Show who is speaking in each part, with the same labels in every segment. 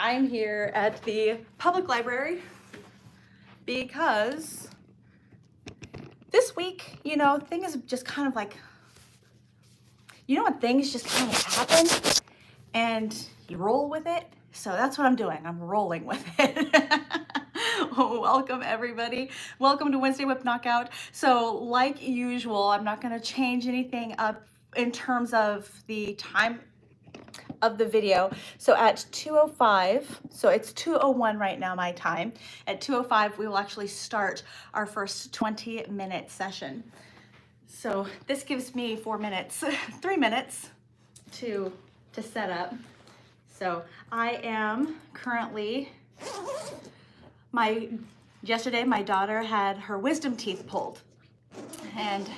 Speaker 1: I'm here at the public library because this week, you know, things just kind of like, you know, when things just kind of happen and you roll with it. So that's what I'm doing. I'm rolling with it. Welcome everybody. Welcome to Wednesday WIP Knockout. So like usual, I'm not going to change anything up in terms of the time of the video. So at 2:05, so it's 2:01 right now my time. At 2:05 we will actually start our first 20-minute session. So this gives me 4 minutes, 3 minutes to set up. So I am currently, yesterday my daughter had her wisdom teeth pulled, and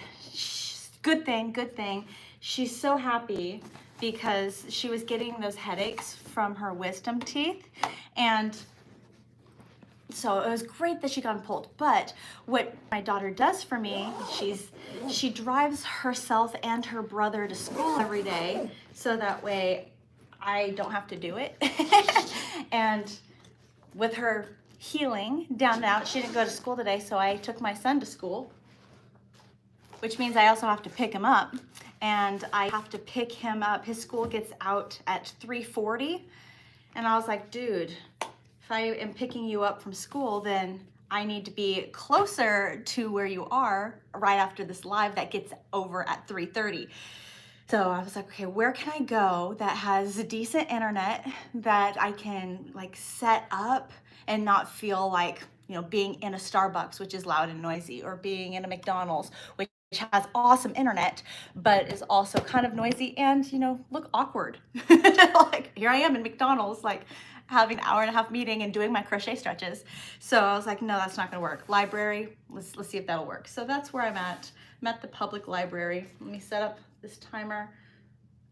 Speaker 1: good thing, she's so happy because she was getting those headaches from her wisdom teeth, and so it was great that she got them pulled. But what my daughter does for me, she drives herself and her brother to school every day, so that way I don't have to do it. And with her healing down and out, she didn't go to school today, so I took my son to school, which means I also have to pick him up. And I have to pick him up. His school gets out at 3:40. And I was like, dude, if I am picking you up from school, then I need to be closer to where you are right after this live that gets over at 3:30. So I was like, okay, where can I go that has decent internet that I can like set up and not feel like, you know, being in a Starbucks, which is loud and noisy, or being in a McDonald's, which has awesome internet, but is also kind of noisy and, you know, look awkward. Like here I am in McDonald's, like having an hour-and-a-half meeting and doing my crochet stretches. So I was like, no, that's not gonna work. Library, let's see if that'll work. So that's where I'm at. I'm at the public library. Let me set up this timer.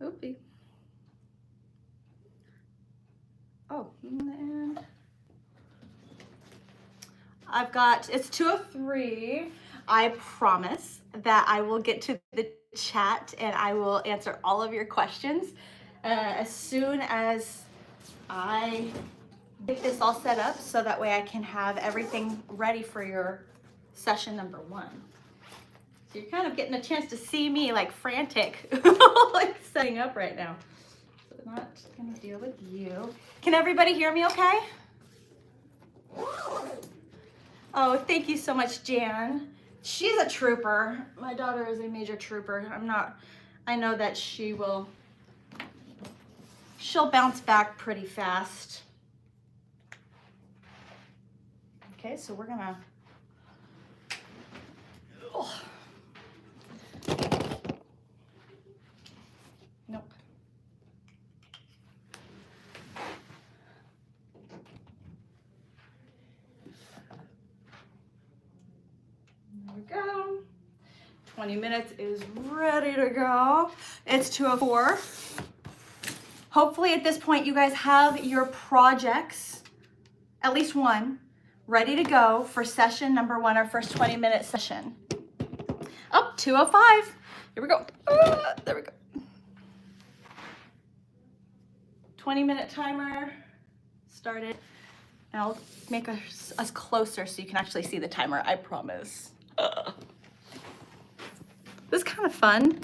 Speaker 1: Oopie. Oh, and I've got, it's 2:03. I promise that I will get to the chat and I will answer all of your questions as soon as I get this all set up, so that way I can have everything ready for your session number 1. So you're kind of getting a chance to see me like frantic, like setting up right now. So I'm not gonna deal with you. Can everybody hear me okay? Oh, thank you so much, Jan. She's a trooper. My daughter is a major trooper. I know that she'll bounce back pretty fast. Okay, so we're gonna, nope. There we go. 20 minutes is ready to go. It's 2:04. Hopefully at this point you guys have your projects, at least one, ready to go for session number 1, our first 20-minute session. Oh, 2:05. Here we go. There we go. 20-minute timer started. And I'll make us closer so you can actually see the timer, I promise. This is kind of fun.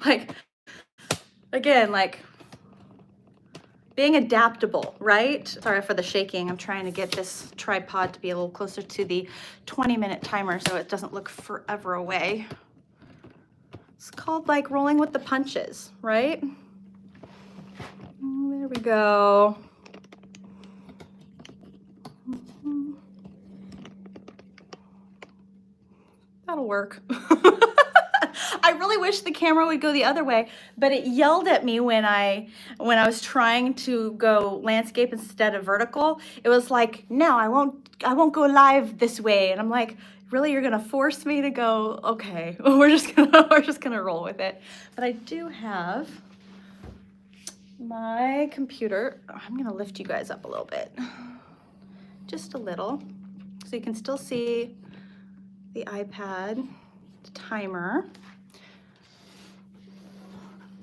Speaker 1: Like, again, like being adaptable, right? Sorry for the shaking. I'm trying to get this tripod to be a little closer to the 20-minute timer so it doesn't look forever away. It's called like rolling with the punches, right? There we go. That'll work. I really wish the camera would go the other way, but it yelled at me when I was trying to go landscape instead of vertical. It was like, no, I won't go live this way. And I'm like, really, you're gonna force me to go? Okay, we're just gonna roll with it. But I do have my computer. I'm gonna lift you guys up a little bit, just a little, so you can still see the iPad timer.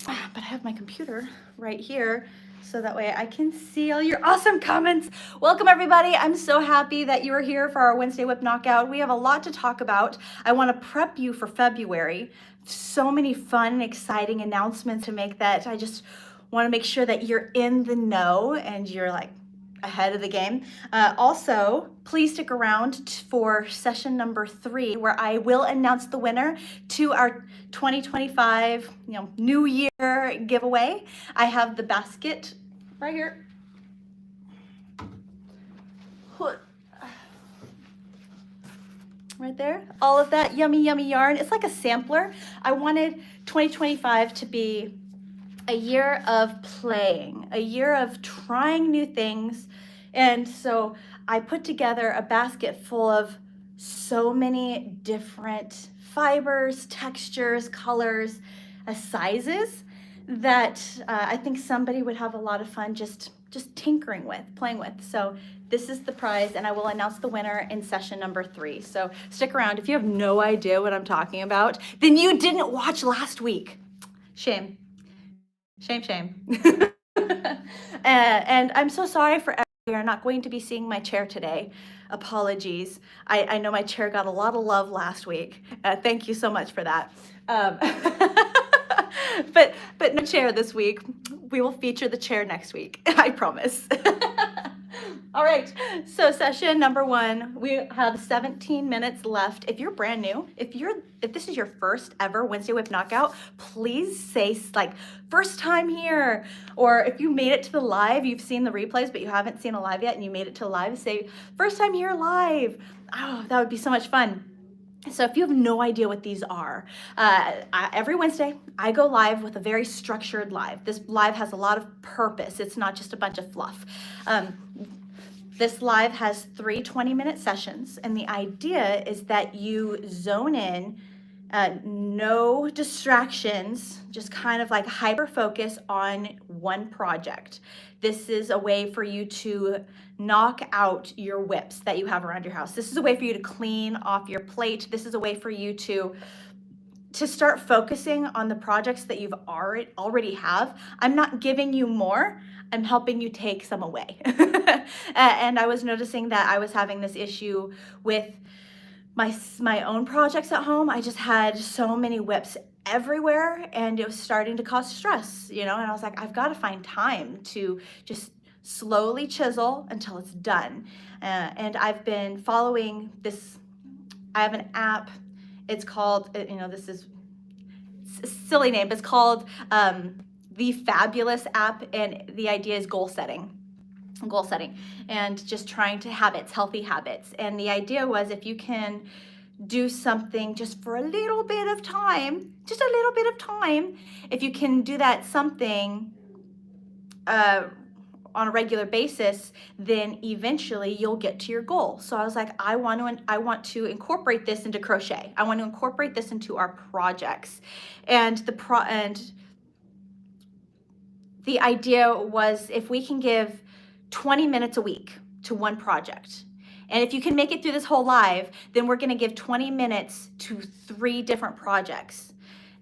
Speaker 1: But I have my computer right here so that way I can see all your awesome comments. Welcome everybody. I'm so happy that you are here for our Wednesday WIP Knockout. We have a lot to talk about. I want to prep you for February. So many fun, exciting announcements to make that I just want to make sure that you're in the know and you're like ahead of the game. Also, please stick around for session number 3, where I will announce the winner to our 2025, New Year giveaway. I have the basket right here. Right there. All of that yummy, yummy yarn. It's like a sampler. I wanted 2025 to be a year of playing, a year of trying new things. And so I put together a basket full of so many different fibers, textures, colors, sizes that I think somebody would have a lot of fun just tinkering with, playing with. So this is the prize, and I will announce the winner in session number 3. So stick around. If you have no idea what I'm talking about, then you didn't watch last week. Shame. Shame, shame. And I'm so sorry for you're not going to be seeing my chair today. Apologies. I know my chair got a lot of love last week. Thank you so much for that. But no chair this week. We will feature the chair next week. I promise. All right, so session number 1, we have 17 minutes left. If you're brand new, if this is your first ever Wednesday WIP Knockout, please say like first time here, or if you made it to the live, you've seen the replays, but you haven't seen a live yet and you made it to live, say first time here live. Oh, that would be so much fun. So if you have no idea what these are, every Wednesday I go live with a very structured live. This live has a lot of purpose. It's not just a bunch of fluff. This live has 3 20-minute sessions, and the idea is that you zone in, no distractions, just kind of like hyper focus on one project. This is a way for you to knock out your WIPs that you have around your house. This is a way for you to clean off your plate. This is a way for you to start focusing on the projects that you've already have. I'm not giving you more, I'm helping you take some away. And I was noticing that I was having this issue with my own projects at home. I just had so many WIPs everywhere, and it was starting to cause stress, and I was like, I've got to find time to just slowly chisel until it's done. And I've been following this. I have an app. It's called, this is a silly name, but it's called the Fabulous app, and the idea is goal setting, and just trying to healthy habits. And the idea was, if you can do something just for a little bit of time, if you can do that something on a regular basis, then eventually you'll get to your goal. So I was like, I want to incorporate this into crochet. I want to incorporate this into our projects. And the idea was, if we can give 20 minutes a week to one project, and if you can make it through this whole live, then we're going to give 20 minutes to 3 different projects.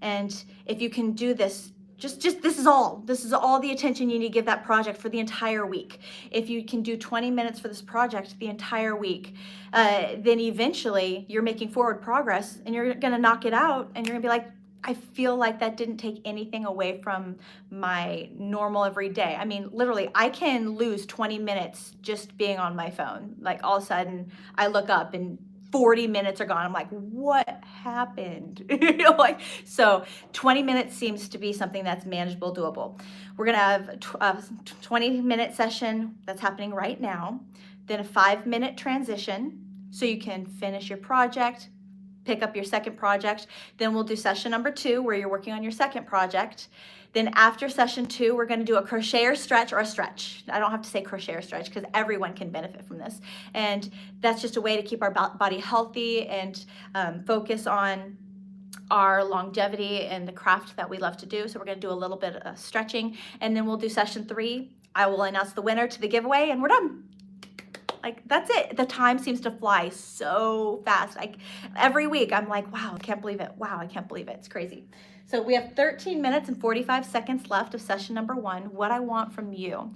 Speaker 1: And if you can do this, this is all the attention you need to give that project for the entire week. If you can do 20 minutes for this project the entire week, then eventually you're making forward progress, and you're going to knock it out, and you're going to be like, I feel like that didn't take anything away from my normal everyday. I mean, literally, I can lose 20 minutes just being on my phone. Like, all of a sudden, I look up and 40 minutes are gone. I'm like, what happened? So 20 minutes seems to be something that's manageable, doable. We're gonna have a 20-minute session that's happening right now, then a 5-minute transition so you can finish your project, pick up your second project. Then we'll do session number 2, where you're working on your second project. Then after session 2, we're going to do a crochet or stretch, or a stretch. I don't have to say crochet or stretch, because everyone can benefit from this. And that's just a way to keep our body healthy and focus on our longevity and the craft that we love to do. So we're going to do a little bit of stretching, and then we'll do session 3. I will announce the winner to the giveaway, and we're done. Like, that's it. The time seems to fly so fast. Like, every week I'm like, wow, I can't believe it. Wow, I can't believe it. It's crazy. So we have 13 minutes and 45 seconds left of session number 1. What I want from you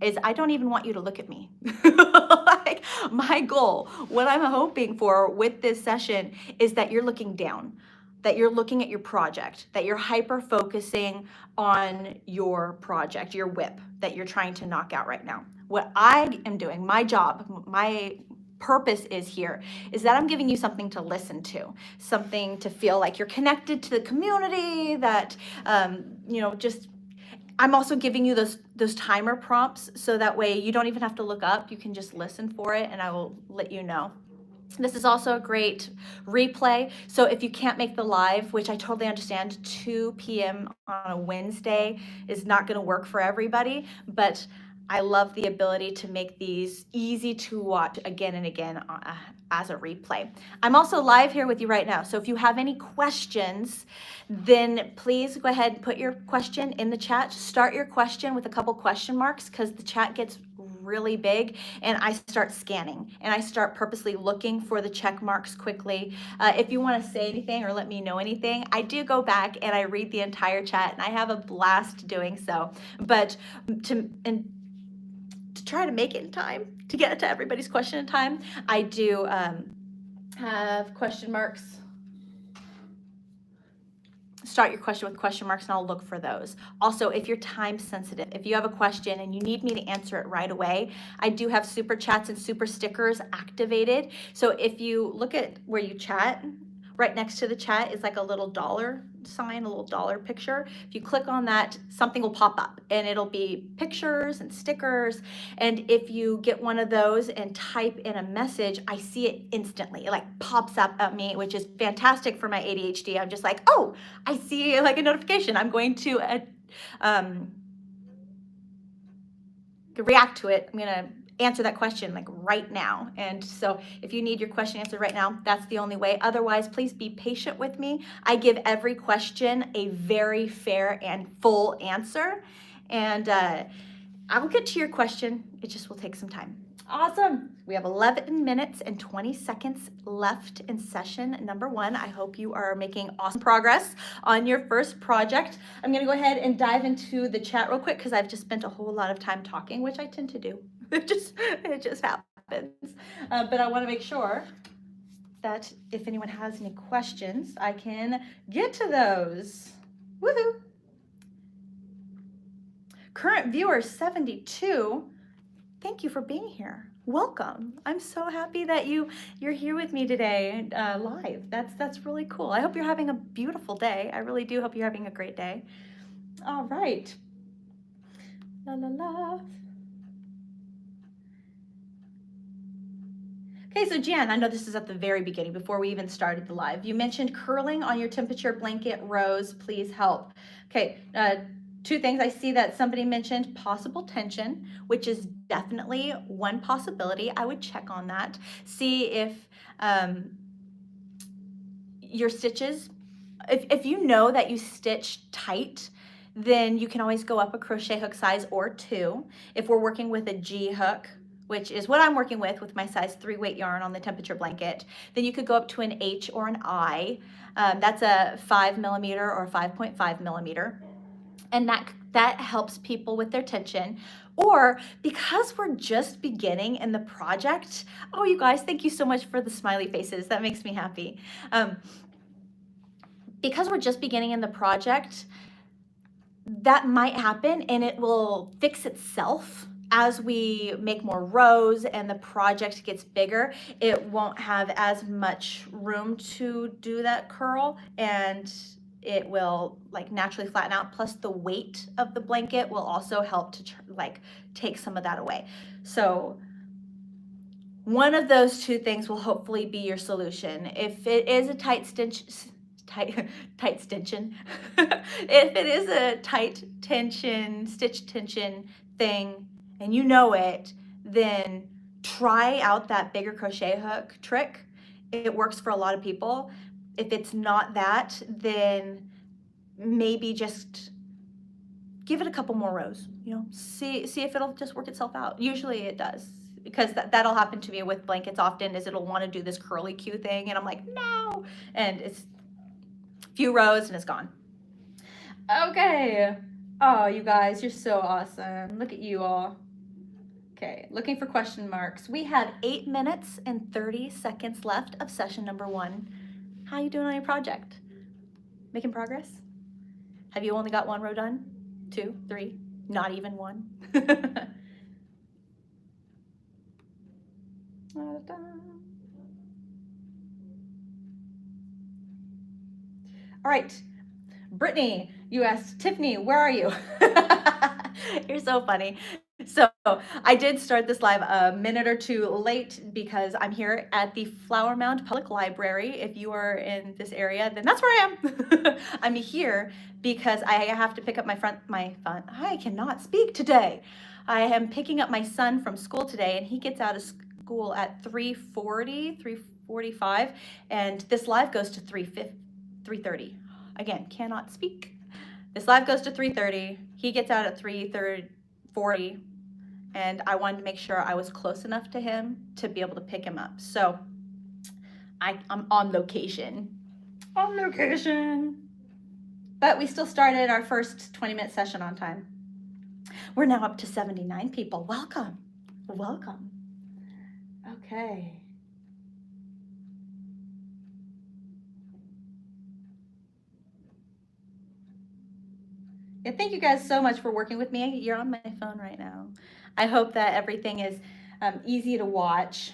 Speaker 1: is I don't even want you to look at me. Like, my goal, what I'm hoping for with this session is that you're looking down, that you're looking at your project, that you're hyper focusing on your project, your WIP that you're trying to knock out right now. What I am doing, my job, my purpose is here, is that I'm giving you something to listen to, something to feel like you're connected to the community, that, just, I'm also giving you those timer prompts so that way you don't even have to look up, you can just listen for it and I will let you know. This is also a great replay. So if you can't make the live, which I totally understand, 2 p.m. on a Wednesday is not going to work for everybody, but I love the ability to make these easy to watch again and again as a replay. I'm also live here with you right now. So if you have any questions, then please go ahead and put your question in the chat. Start your question with a couple question marks because the chat gets really big and I start scanning and I start purposely looking for the check marks quickly. If you want to say anything or let me know anything, I do go back and I read the entire chat and I have a blast doing so. But to try to make it in time, to get to everybody's question in time, I do have question marks. Start your question with question marks and I'll look for those. Also, if you're time sensitive, if you have a question and you need me to answer it right away, I do have super chats and super stickers activated. So if you look at where you chat, right next to the chat is like a little dollar sign, a little dollar picture. If you click on that, something will pop up and it'll be pictures and stickers. And if you get one of those and type in a message, I see it instantly. It like pops up at me, which is fantastic for my ADHD. I'm just like, oh, I see like a notification. I'm going to react to it. I'm gonna answer that question like right now. And so if you need your question answered right now, that's the only way. Otherwise, please be patient with me. I give every question a very fair and full answer. And I will get to your question. It just will take some time. Awesome. We have 11 minutes and 20 seconds left in session number 1. I hope you are making awesome progress on your first project. I'm going to go ahead and dive into the chat real quick because I've just spent a whole lot of time talking, which I tend to do. It just happens. But I want to make sure that if anyone has any questions, I can get to those. Woohoo! Current viewers 72. Thank you for being here. Welcome. I'm so happy that you're here with me today live. That's really cool. I hope you're having a beautiful day. I really do hope you're having a great day. All right. La la la. Okay, so Jan, I know this is at the very beginning before we even started the live. You mentioned curling on your temperature blanket rows. Please help. Okay, 2 things. I see that somebody mentioned possible tension, which is definitely one possibility. I would check on that. See if your stitches, if you know that you stitch tight, then you can always go up a crochet hook size or 2. If we're working with a G hook, which is what I'm working with my size 3 weight yarn on the temperature blanket, then you could go up to an H or an I. That's a 5 millimeter or 5.5 millimeter. And that helps people with their tension. Or because we're just beginning in the project, oh, you guys, thank you so much for the smiley faces. That makes me happy. Because we're just beginning in the project, that might happen and it will fix itself as we make more rows and the project gets bigger. It won't have as much room to do that curl and it will like naturally flatten out. Plus the weight of the blanket will also help to like take some of that away. So one of those 2 things will hopefully be your solution. If it is a tight stitch, tight tension. If it is a tight tension, stitch tension thing, and you know it, then try out that bigger crochet hook trick. It works for a lot of people. If it's not that, then maybe just give it a couple more rows. You know, see if it'll just work itself out. Usually it does. Because that'll happen to me with blankets often, is it'll want to do this curly Q thing, and I'm like, no, and it's few rows and it's gone. Okay. Oh, you guys, you're so awesome. Look at you all. Okay, looking for question marks. We had 8 minutes and 30 seconds left of session number 1. How you doing on your project? Making progress? Have you only got 1 row done? 2, 3, not even 1? All right, Brittany, you asked, Tiffany, where are you? You're so funny. So I did start this live a minute or 2 late because I'm here at the Flower Mound Public Library. If you are in this area, then that's where I am. I'm here because I have to pick up I cannot speak today. I am picking up my son from school today, and he gets out of school at 3:40, 3:45, and this live goes to 3:30. Again, cannot speak. This live goes to 3:30. He gets out at 3:40, and I wanted to make sure I was close enough to him to be able to pick him up. So I'm on location. On location. But we still started our first 20-minute session on time. We're now up to 79 people. Welcome. Welcome. Okay. Yeah, thank you guys so much for working with me. You're on my phone right now. I hope that everything is easy to watch.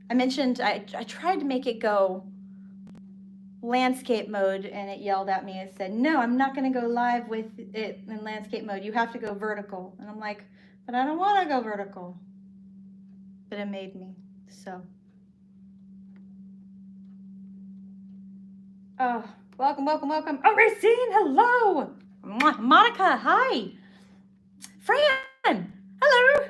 Speaker 1: I mentioned I tried to make it go landscape mode, and it yelled at me and said, no, I'm not going to go live with it in landscape mode. You have to go vertical. And I'm like, but I don't want to go vertical. But it made me. So. Oh, welcome, welcome, welcome. Oh, Racine, hello. Monica, hi. Fran, hello.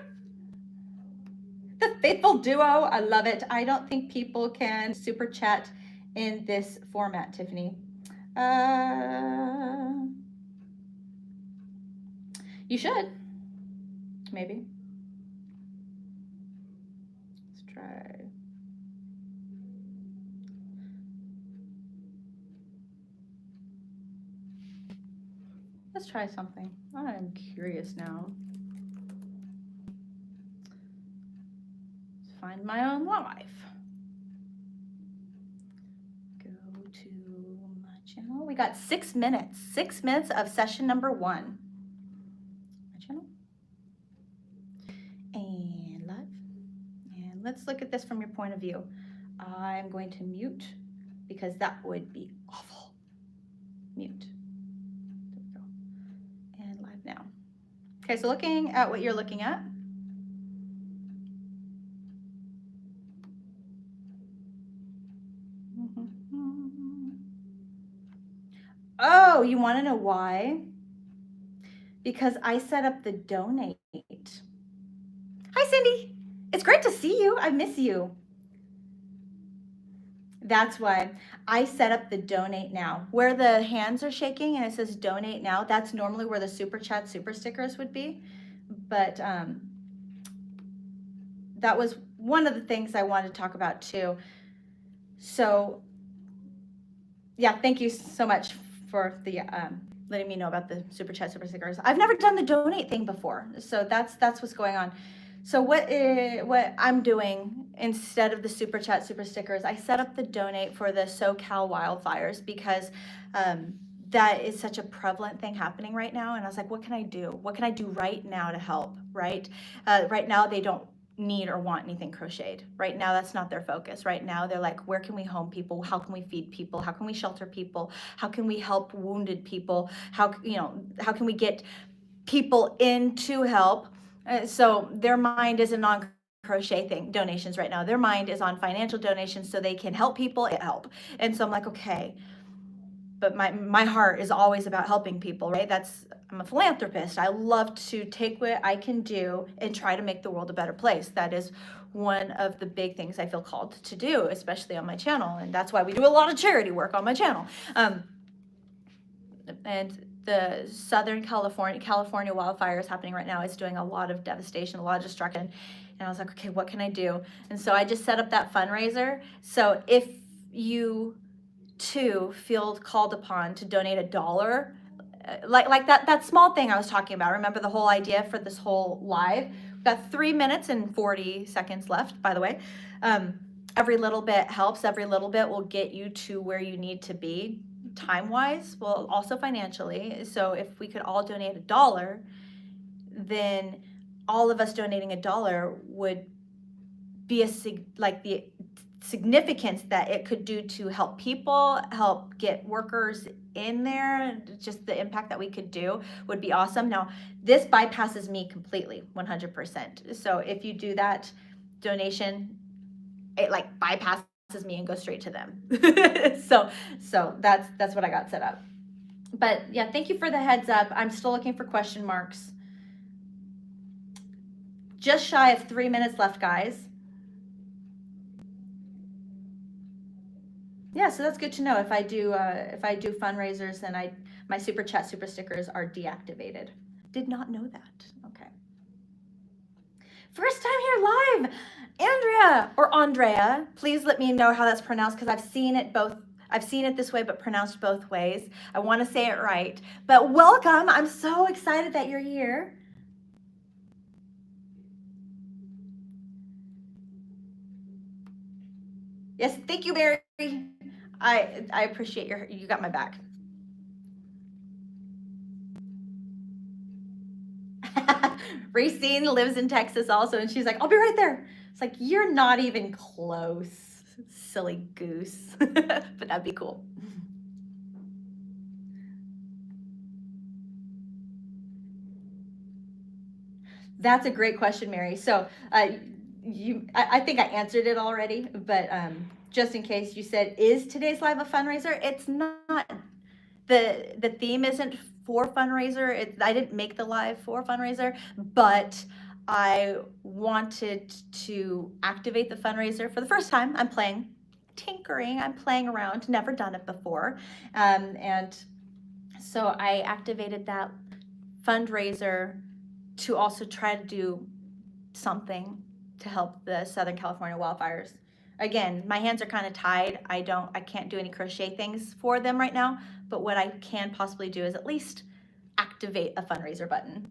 Speaker 1: The faithful duo, I love it. I don't think people can super chat in this format, Tiffany. You should, maybe. Let's try. Let's try something. I'm curious now. Let's find my own live. Go to my channel. We got 6 minutes. 6 minutes of session number 1. My channel. And live. And let's look at this from your point of view. I'm going to mute because that would be awful. Mute. Now. Okay, so looking at what you're looking at. Oh, you want to know why? Because I set up the donate. Hi, Cindy. It's great to see you. I miss you. That's why I set up the donate now. Where the hands are shaking and it says donate now, that's normally where the super chat super stickers would be. But that was one of the things I wanted to talk about too. So yeah, thank you so much for the letting me know about the super chat super stickers. I've never done the donate thing before, so that's what's going on. So what I'm doing instead of the super chat super stickers, I set up the donate for the SoCal wildfires because that is such a prevalent thing happening right now. And I was like, what can I do? What can I do right now to help, right? Right now they don't need or want anything crocheted. Right now that's not their focus. Right now they're like, where can we home people? How can we feed people? How can we shelter people? How can we help wounded people? How can we get people in to help? So their mind isn't on crochet thing donations right now. Their mind is on financial donations so they can help people and help. And so I'm like, okay, but my heart is always about helping people, right? I'm a philanthropist. I love to take what I can do and try to make the world a better place. That is one of the big things I feel called to do, especially on my channel. And that's why we do a lot of charity work on my channel. And the Southern California wildfires happening right now is doing a lot of devastation, a lot of destruction. And I was like, okay, what can I do? And so I just set up that fundraiser. So if you too feel called upon to donate $1, like that small thing I was talking about. Remember the whole idea for this whole live? We've got 3 minutes and 40 seconds left, by the way. Every little bit helps. Every little bit will get you to where you need to be time-wise, well, also financially. So if we could all donate $1, then all of us donating $1 would be the significance that it could do to help people, help get workers in there. Just the impact that we could do would be awesome. Now, this bypasses me completely, 100%. So if you do that donation, it like bypasses me and goes straight to them. so that's what I got set up. But yeah, thank you for the heads up. I'm still looking for question marks. Just shy of 3 minutes left, guys. Yeah, so that's good to know. If I do fundraisers, then my super chat super stickers are deactivated. Did not know that. Okay. First time here live, Andrea, please let me know how that's pronounced, because I've seen it this way, but pronounced both ways. I want to say it right. But welcome. I'm so excited that you're here. Yes, thank you, Mary. I appreciate you got my back. Racine lives in Texas also, and she's like, I'll be right there. It's like, you're not even close, silly goose. But that'd be cool. That's a great question, Mary. So I think I answered it already, but just in case, you said, is today's live a fundraiser? It's not. The theme isn't for fundraiser. I didn't make the live for fundraiser, but I wanted to activate the fundraiser for the first time. I'm tinkering, I'm playing around, never done it before. And so I activated that fundraiser to also try to do something to help the Southern California wildfires. Again, my hands are kind of tied. I can't do any crochet things for them right now, but what I can possibly do is at least activate a fundraiser button.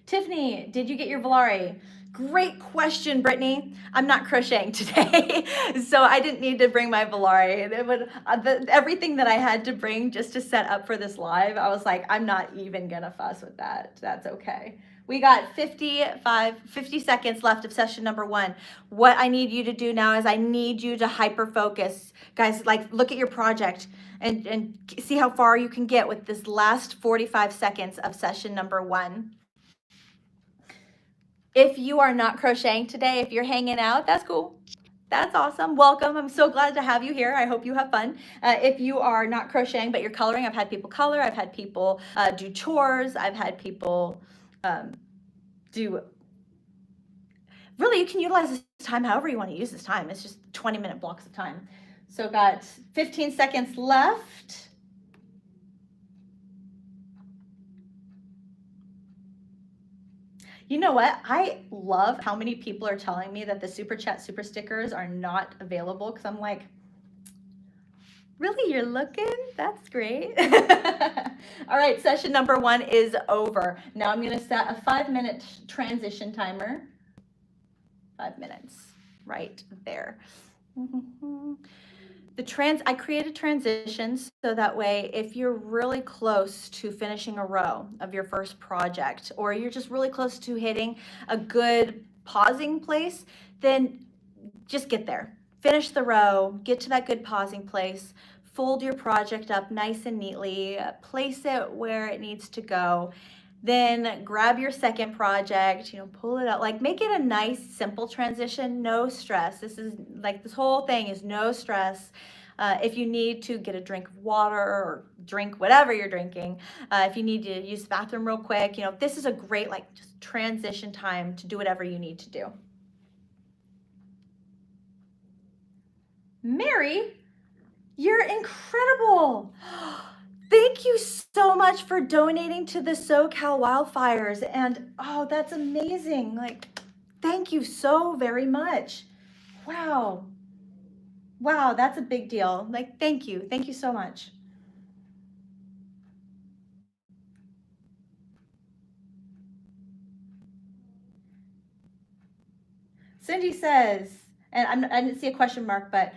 Speaker 1: Tiffany, did you get your Volare? Great question, Brittany. I'm not crocheting today, so I didn't need to bring my Volare. Everything that I had to bring just to set up for this live, I was like, I'm not even gonna fuss with that. That's okay. We got 50 seconds left of session number 1. What I need you to do now is I need you to hyper focus. Guys, like, look at your project and see how far you can get with this last 45 seconds of session number 1. If you are not crocheting today, if you're hanging out, that's cool. That's awesome. Welcome. I'm so glad to have you here. I hope you have fun. If you are not crocheting, but you're coloring, I've had people color. I've had people do chores. I've had people really, you can utilize this time however you want to use this time. It's just 20-minute blocks of time. So got 15 seconds left. You know what? I love how many people are telling me that the super chat super stickers are not available, because I'm like, really, you're looking? That's great. All right, session number 1 is over. Now I'm going to set a 5-minute transition timer. 5 minutes, right there. I created transitions so that way if you're really close to finishing a row of your first project, or you're just really close to hitting a good pausing place, then just get there. Finish the row, get to that good pausing place, fold your project up nice and neatly, place it where it needs to go. Then grab your second project, pull it out, like make it a nice, simple transition, no stress. This whole thing is no stress. If you need to get a drink of water or drink whatever you're drinking, if you need to use the bathroom real quick, this is a great just transition time to do whatever you need to do. Mary, you're incredible. Thank you so much for donating to the SoCal wildfires. And oh, that's amazing. Thank you so very much. Wow. Wow, that's a big deal. Thank you. Thank you so much. Cindy says, and I didn't see a question mark, but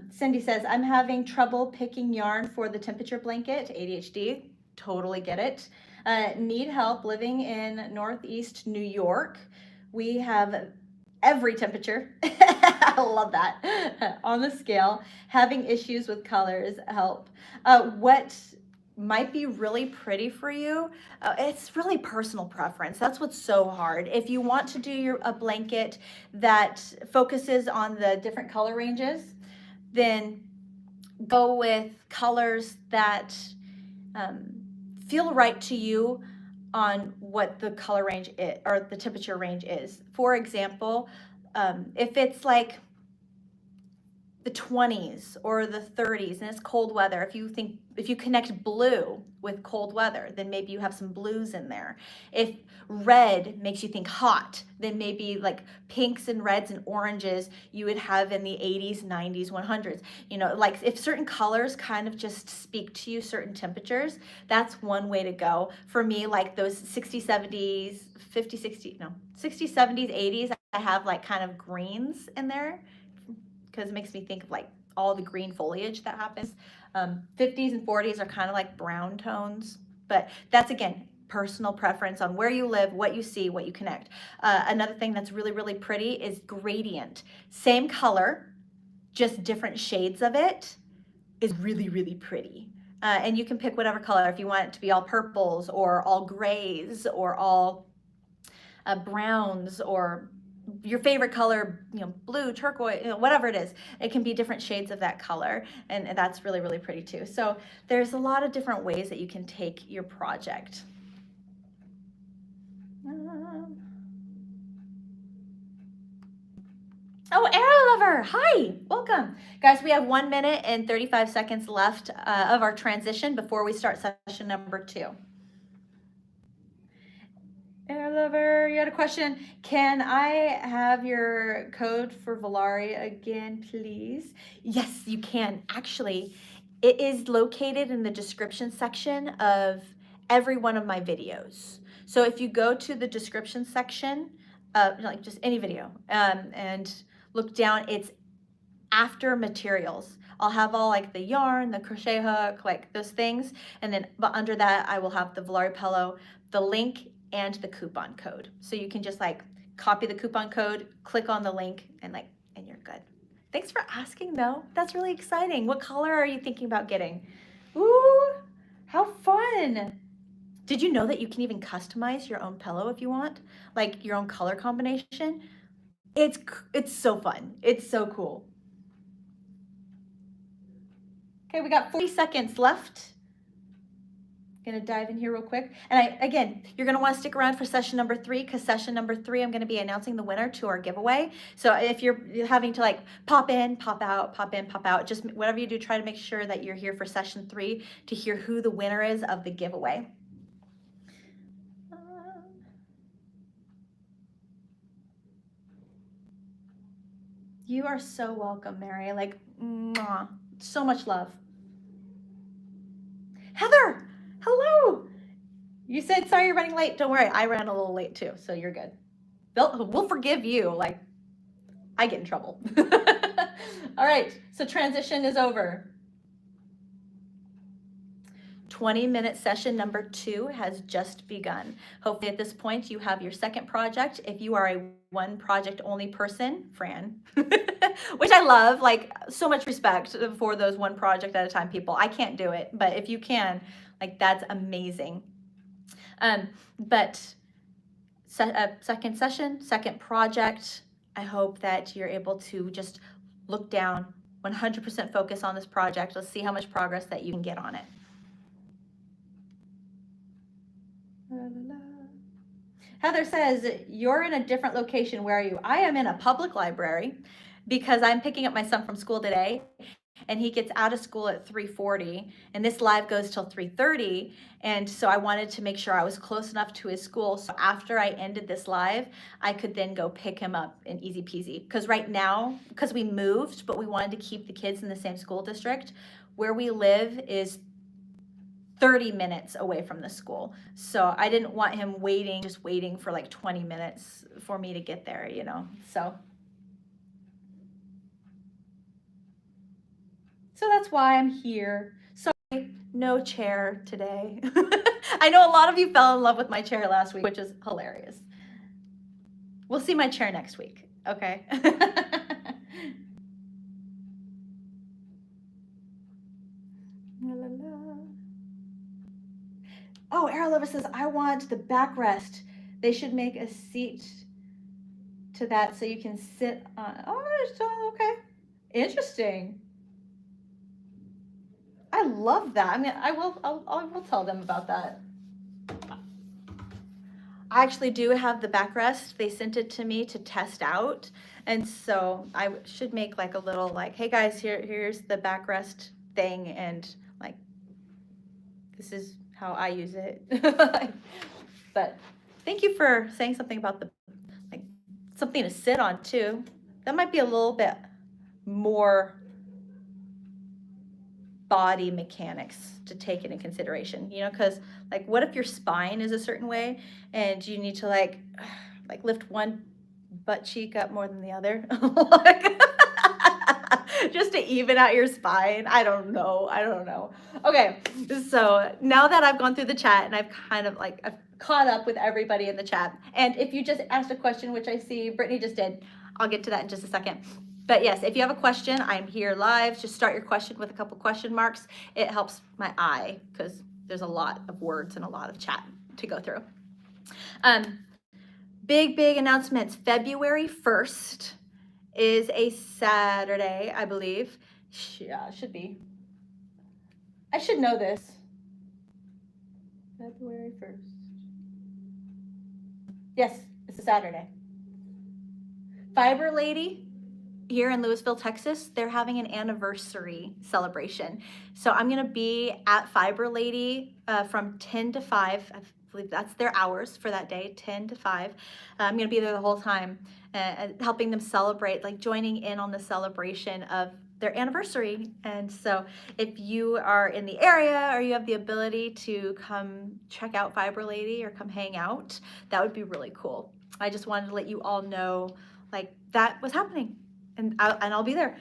Speaker 1: Cindy says, I'm having trouble picking yarn for the temperature blanket, ADHD, totally get it. Need help living in Northeast New York. We have every temperature. I love that. On the scale, having issues with colors help. What might be really pretty for you, it's really personal preference. That's what's so hard. If you want to do a blanket that focuses on the different color ranges, then go with colors that feel right to you on what the color range is, or the temperature range is. For example, if it's like the 20s or the 30s and it's cold weather, if you connect blue with cold weather, then maybe you have some blues in there. If red makes you think hot, then maybe like pinks and reds and oranges you would have in the 80s, 90s, 100s. You know, like if certain colors kind of just speak to you, certain temperatures, that's one way to go. For me, like those 60s, 70s, 60s, 70s, 80s, I have like kind of greens in there, because it makes me think of like all the green foliage that happens. 50s and 40s are kind of like brown tones, but that's, again, personal preference on where you live, what you see, what you connect. Another thing that's really, really pretty is gradient. Same color, just different shades of it is really, really pretty. And you can pick whatever color, if you want it to be all purples or all grays or all browns, or your favorite color, blue, turquoise, whatever it is. It can be different shades of that color, and that's really, really pretty too. So there's a lot of different ways that you can take your project. Oh, Arrow Lover, hi, welcome. Guys, we have 1 minute and 35 seconds left of our transition before we start session number 2. Arrow Lover, you had a question. Can I have your code for Volare again, please? Yes, you can. Actually, it is located in the description section of every one of my videos. So if you go to the description section, like just any video, and look down, it's after materials. I'll have all like the yarn, the crochet hook, like those things. And then, but under that, I will have the Volare pillow, the link, and the coupon code. So you can just like copy the coupon code, click on the link, and you're good. Thanks for asking though. That's really exciting. What color are you thinking about getting? Ooh, how fun. Did you know that you can even customize your own pillow if you want? Like your own color combination? It's so fun. It's so cool. Okay, we got 40 seconds left. Gonna dive in here real quick. And again, you're gonna wanna stick around for session number 3, because session number 3, I'm gonna be announcing the winner to our giveaway. So if you're having to like pop in, pop out, pop in, pop out, just whatever you do, try to make sure that you're here for session 3 to hear who the winner is of the giveaway. You are so welcome, Mary. Like, mwah, so much love. Heather, hello. You said, sorry you're running late. Don't worry, I ran a little late too, so you're good. We'll forgive you. Like, I get in trouble. All right, so transition is over. 20-minute session number 2 has just begun. Hopefully at this point you have your second project. If you are a one project only person, Fran, which I love, like so much respect for those one project at a time people. I can't do it, but if you can, like that's amazing. But second session, second project, I hope that you're able to just look down, 100% focus on this project. Let's see how much progress that you can get on it. Heather says, you're in a different location. Where are you? I am in a public library because I'm picking up my son from school today, and he gets out of school at 3:40, and this live goes till 3:30. And so I wanted to make sure I was close enough to his school. So after I ended this live, I could then go pick him up in easy peasy. Because right now, because we moved, but we wanted to keep the kids in the same school district, where we live is 30 minutes away from the school. So I didn't want him just waiting for like 20 minutes for me to get there, So So that's why I'm here. Sorry, no chair today. I know a lot of you fell in love with my chair last week, which is hilarious. We'll see my chair next week, okay? Oh, Aralova says, I want the backrest. They should make a seat to that so you can sit on. Oh, okay. Interesting. I love that. I mean, I will tell them about that. I actually do have the backrest. They sent it to me to test out. And so I should make like a little like, hey guys, here's the backrest thing, and like, this is how I use it. But thank you for saying something about the, like, something to sit on too. That might be a little bit more body mechanics to take into consideration, you know, because like, what if your spine is a certain way and you need to like lift one butt cheek up more than the other? Just to even out your spine. I don't know. Okay, so now that I've gone through the chat and I've kind of like, I've caught up with everybody in the chat. And if you just asked a question, which I see Brittany just did, I'll get to that in just a second. But yes, if you have a question, I'm here live. Just start your question with a couple question marks. It helps my eye because there's a lot of words and a lot of chat to go through. Big announcements. February 1st is a Saturday, I believe. Yeah, it should be. I should know this. February 1st. Yes, it's a Saturday. Fiber Lady here in Lewisville, Texas, they're having an anniversary celebration. So I'm gonna be at Fiber Lady from 10 to 5. I believe that's their hours for that day, 10 to 5. I'm gonna be there the whole time, helping them celebrate, like joining in on the celebration of their anniversary. And so if you are in the area or you have the ability to come check out Fiber Lady or come hang out, that would be really cool. I just wanted to let you all know like that was happening. And I'll be there.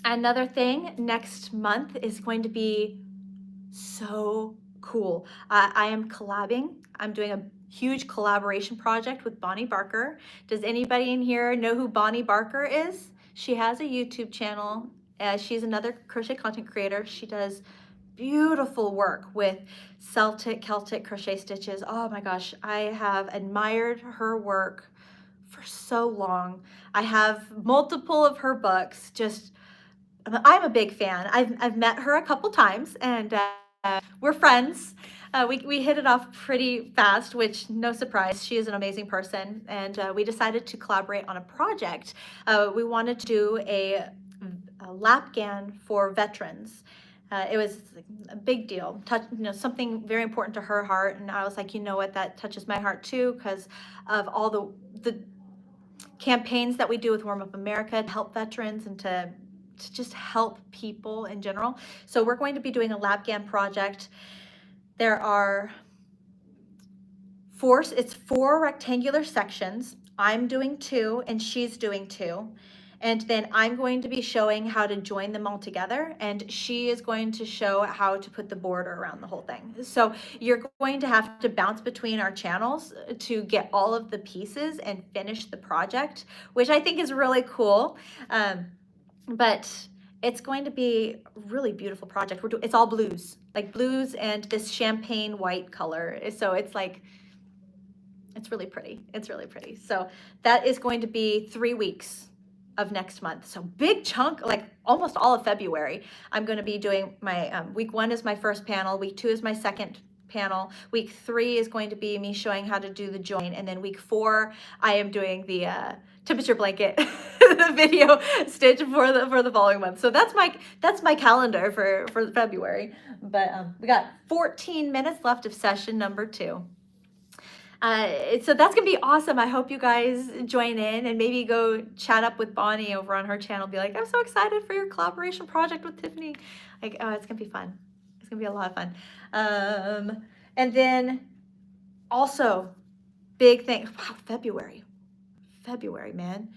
Speaker 1: Another thing next month is going to be so cool. I am collabing. I'm doing a huge collaboration project with Bonnie Barker. Does anybody in here know who Bonnie Barker is? She has a YouTube channel. She's another crochet content creator. She does beautiful work with Celtic crochet stitches. Oh my gosh, I have admired her work for so long. I have multiple of her books. Just, I'm a big fan. I've met her a couple times, and we're friends. We hit it off pretty fast, which no surprise. She is an amazing person, and we decided to collaborate on a project. We wanted to do a lapgan for veterans. It was a big deal, something very important to her heart, and I was like, you know what, that touches my heart too, because of all the campaigns that we do with Warm Up America to help veterans and to just help people in general. So we're going to be doing a lapgan project. There are four rectangular sections. I'm doing 2 and she's doing 2. And then I'm going to be showing how to join them all together, and she is going to show how to put the border around the whole thing. So you're going to have to bounce between our channels to get all of the pieces and finish the project, which I think is really cool. But it's going to be a really beautiful project. It's all blues, like blues and this champagne white color. So it's like, it's really pretty. It's really pretty. So that is going to be 3 weeks of next month. So big chunk, like almost all of February, I'm going to be doing my week 1 is my first panel, week 2 is my second panel, week 3 is going to be me showing how to do the join, and then week 4 I am doing the temperature blanket the video stitch for the following month. So that's my calendar for February. But we got 14 minutes left of session number 2. So that's gonna be awesome. I hope you guys join in and maybe go chat up with Bonnie over on her channel. Be like, I'm so excited for your collaboration project with Tiffany. Like, oh, it's gonna be fun. It's gonna be a lot of fun. And then also, big thing. Wow, February, man.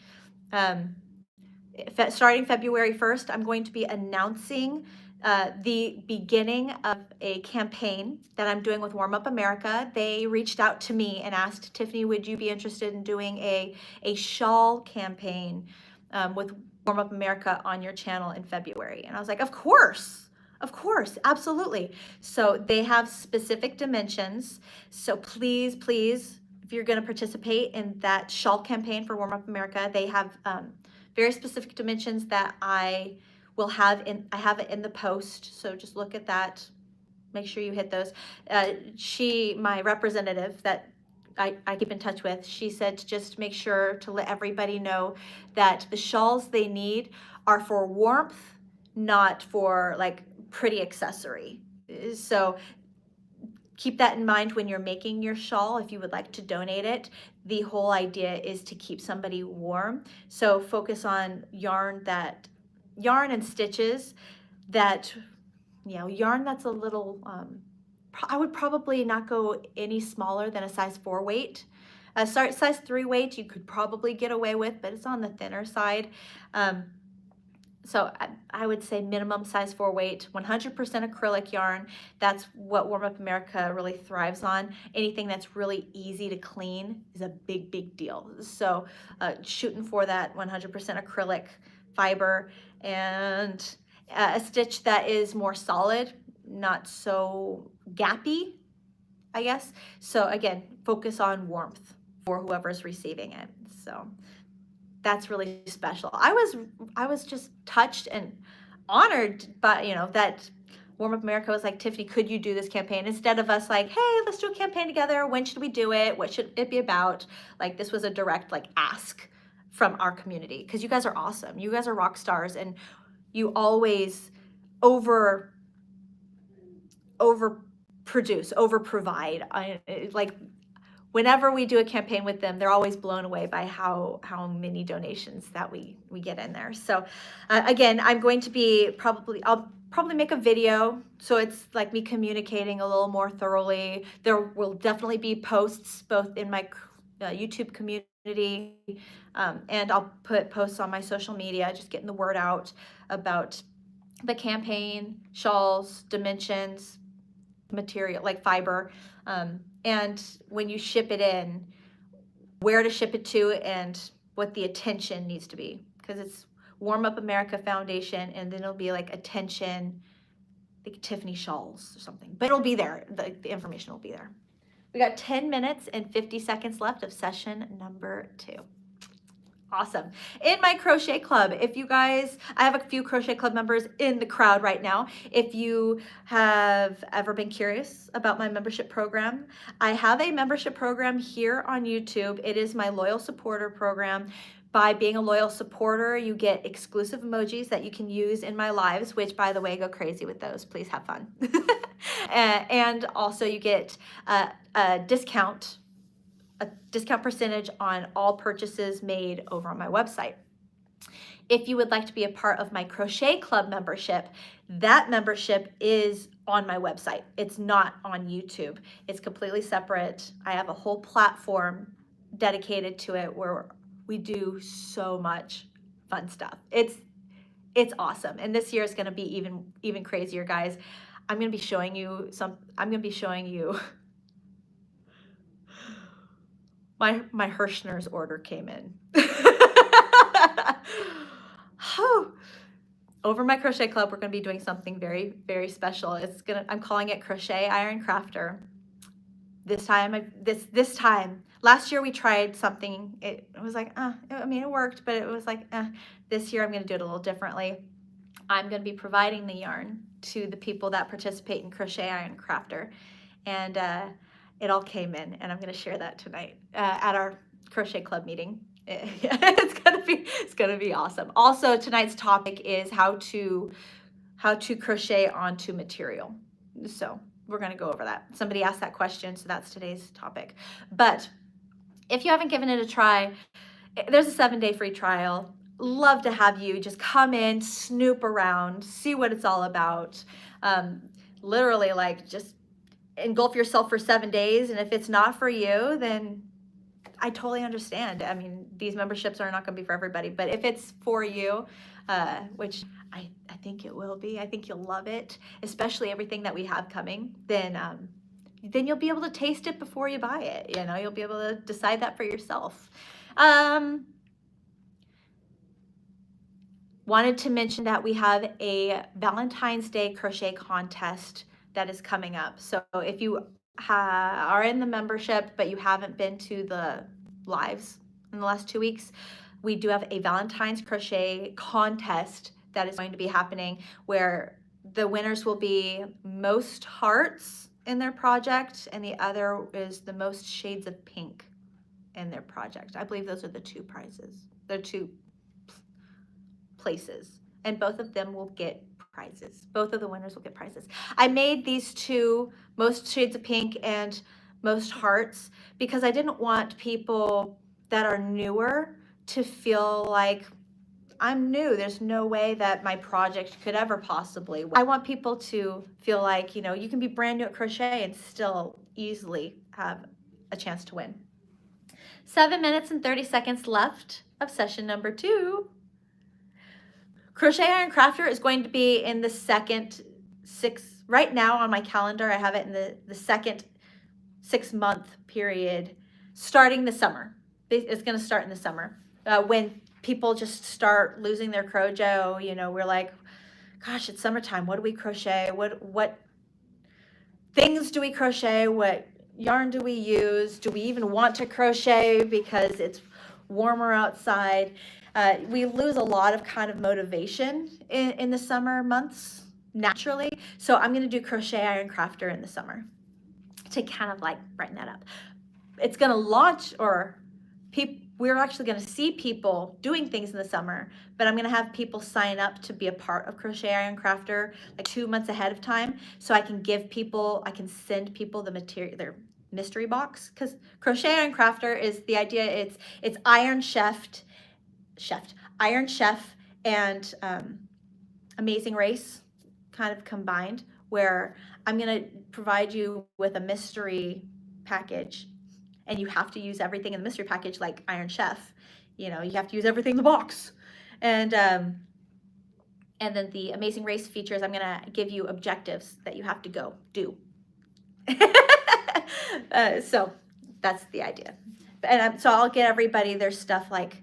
Speaker 1: starting February 1st, I'm going to be announcing the beginning of a campaign that I'm doing with Warm Up America. They reached out to me and asked, Tiffany, would you be interested in doing a shawl campaign with Warm Up America on your channel in February? And I was like, of course, absolutely. So they have specific dimensions. So please, if you're going to participate in that shawl campaign for Warm Up America, they have very specific dimensions that I will have I have it in the post. So just look at that. Make sure you hit those. My representative that I keep in touch with, she said to just make sure to let everybody know that the shawls they need are for warmth, not for like pretty accessory. So keep that in mind when you're making your shawl. If you would like to donate it, the whole idea is to keep somebody warm. So focus on yarn and stitches that, yarn that's a little, I would probably not go any smaller than a size 4 weight. Size 3 weight you could probably get away with, but it's on the thinner side. So I would say minimum size 4 weight, 100% acrylic yarn. That's what Warm Up America really thrives on. Anything that's really easy to clean is a big deal. So shooting for that 100% acrylic fiber, and a stitch that is more solid, not so gappy, I guess. So again, focus on warmth for whoever's receiving it. So that's really special. I was just touched and honored by, that Warm Up America was like, Tiffany, could you do this campaign? Instead of us like, hey, let's do a campaign together. When should we do it? What should it be about? Like, this was a direct ask from our community, because you guys are awesome. You guys are rock stars, and you always over provide. Whenever we do a campaign with them, they're always blown away by how many donations that we get in there. So again, I'm going to be I'll probably make a video, so it's like me communicating a little more thoroughly. There will definitely be posts both in my YouTube community, and I'll put posts on my social media, just getting the word out about the campaign, shawls, dimensions, material like fiber, and when you ship it in, where to ship it to and what the attention needs to be, because it's Warm Up America Foundation, and then it'll be like attention, like Tiffany shawls or something, but it'll be there. The information will be there. We got 10 minutes and 50 seconds left of session number 2. Awesome. In my crochet club, if you guys, I have a few crochet club members in the crowd right now. If you have ever been curious about my membership program, I have a membership program here on YouTube. It is my loyal supporter program. By being a loyal supporter, you get exclusive emojis that you can use in my lives, which, by the way, go crazy with those. Please have fun. And also you get a discount percentage on all purchases made over on my website. If you would like to be a part of my crochet club membership, that membership is on my website. It's not on YouTube. It's completely separate. I have a whole platform dedicated to it where we do so much fun stuff. It's awesome. And this year is going to be even crazier, guys. I'm going to be showing you my Hirschner's order came in. Over my crochet club, we're going to be doing something very, very special. I'm calling it Crochet Iron Crafter. This time, last year we tried something. It was like, it worked, but it was like, This year I'm going to do it a little differently. I'm going to be providing the yarn to the people that participate in Crochet Iron Crafter, and it all came in, and I'm going to share that tonight at our crochet club meeting. It's gonna be awesome. Also, tonight's topic is how to crochet onto material. So we're gonna go over that. Somebody asked that question, so that's today's topic. But if you haven't given it a try, there's a 7-day free trial. Love to have you just come in, snoop around, see what it's all about. Literally, just engulf yourself for 7 days, and if it's not for you, then I totally understand. I mean, these memberships are not going to be for everybody, but if it's for you, which I think it will be, I think you'll love it, especially everything that we have coming, then you'll be able to taste it before you buy it. You know, you'll be able to decide that for yourself. Wanted to mention that we have a Valentine's Day crochet contest that is coming up. So if you are in the membership, but you haven't been to the lives in the last 2 weeks, we do have a Valentine's crochet contest that is going to be happening, where the winners will be most hearts in their project, and the other is the most shades of pink in their project. I believe those are the two prizes. They're two places, and both of them will get prizes. Both of the winners will get prizes. I made these two, most shades of pink and most hearts, because I didn't want people that are newer to feel like, I'm new, there's no way that my project could ever possibly work. I want people to feel like, you know, you can be brand new at crochet and still easily have a chance to win. 7 minutes and 30 seconds left of session number 2. Crochet Iron Crafter is going to be in the second right now on my calendar, I have it in the second 6-month period, starting the summer. It's going to start in the summer. When people just start losing their crojo, you know, we're like, gosh, it's summertime. What do we crochet? What things do we crochet? What yarn do we use? Do we even want to crochet because it's warmer outside? We lose a lot of kind of motivation in the summer months naturally. So I'm going to do Crochet Iron Crafter in the summer to kind of like brighten that up. It's going to launch, or we're actually going to see people doing things in the summer, but I'm going to have people sign up to be a part of Crochet Iron Crafter like 2 months ahead of time, so I can send people the material, their mystery box, because Crochet Iron Crafter is the idea. It's Iron Chef and Amazing Race kind of combined, where I'm going to provide you with a mystery package, and you have to use everything in the mystery package, like Iron Chef. You know, you have to use everything in the box. And then the Amazing Race features, I'm going to give you objectives that you have to go do. So that's the idea. And so I'll get everybody their stuff like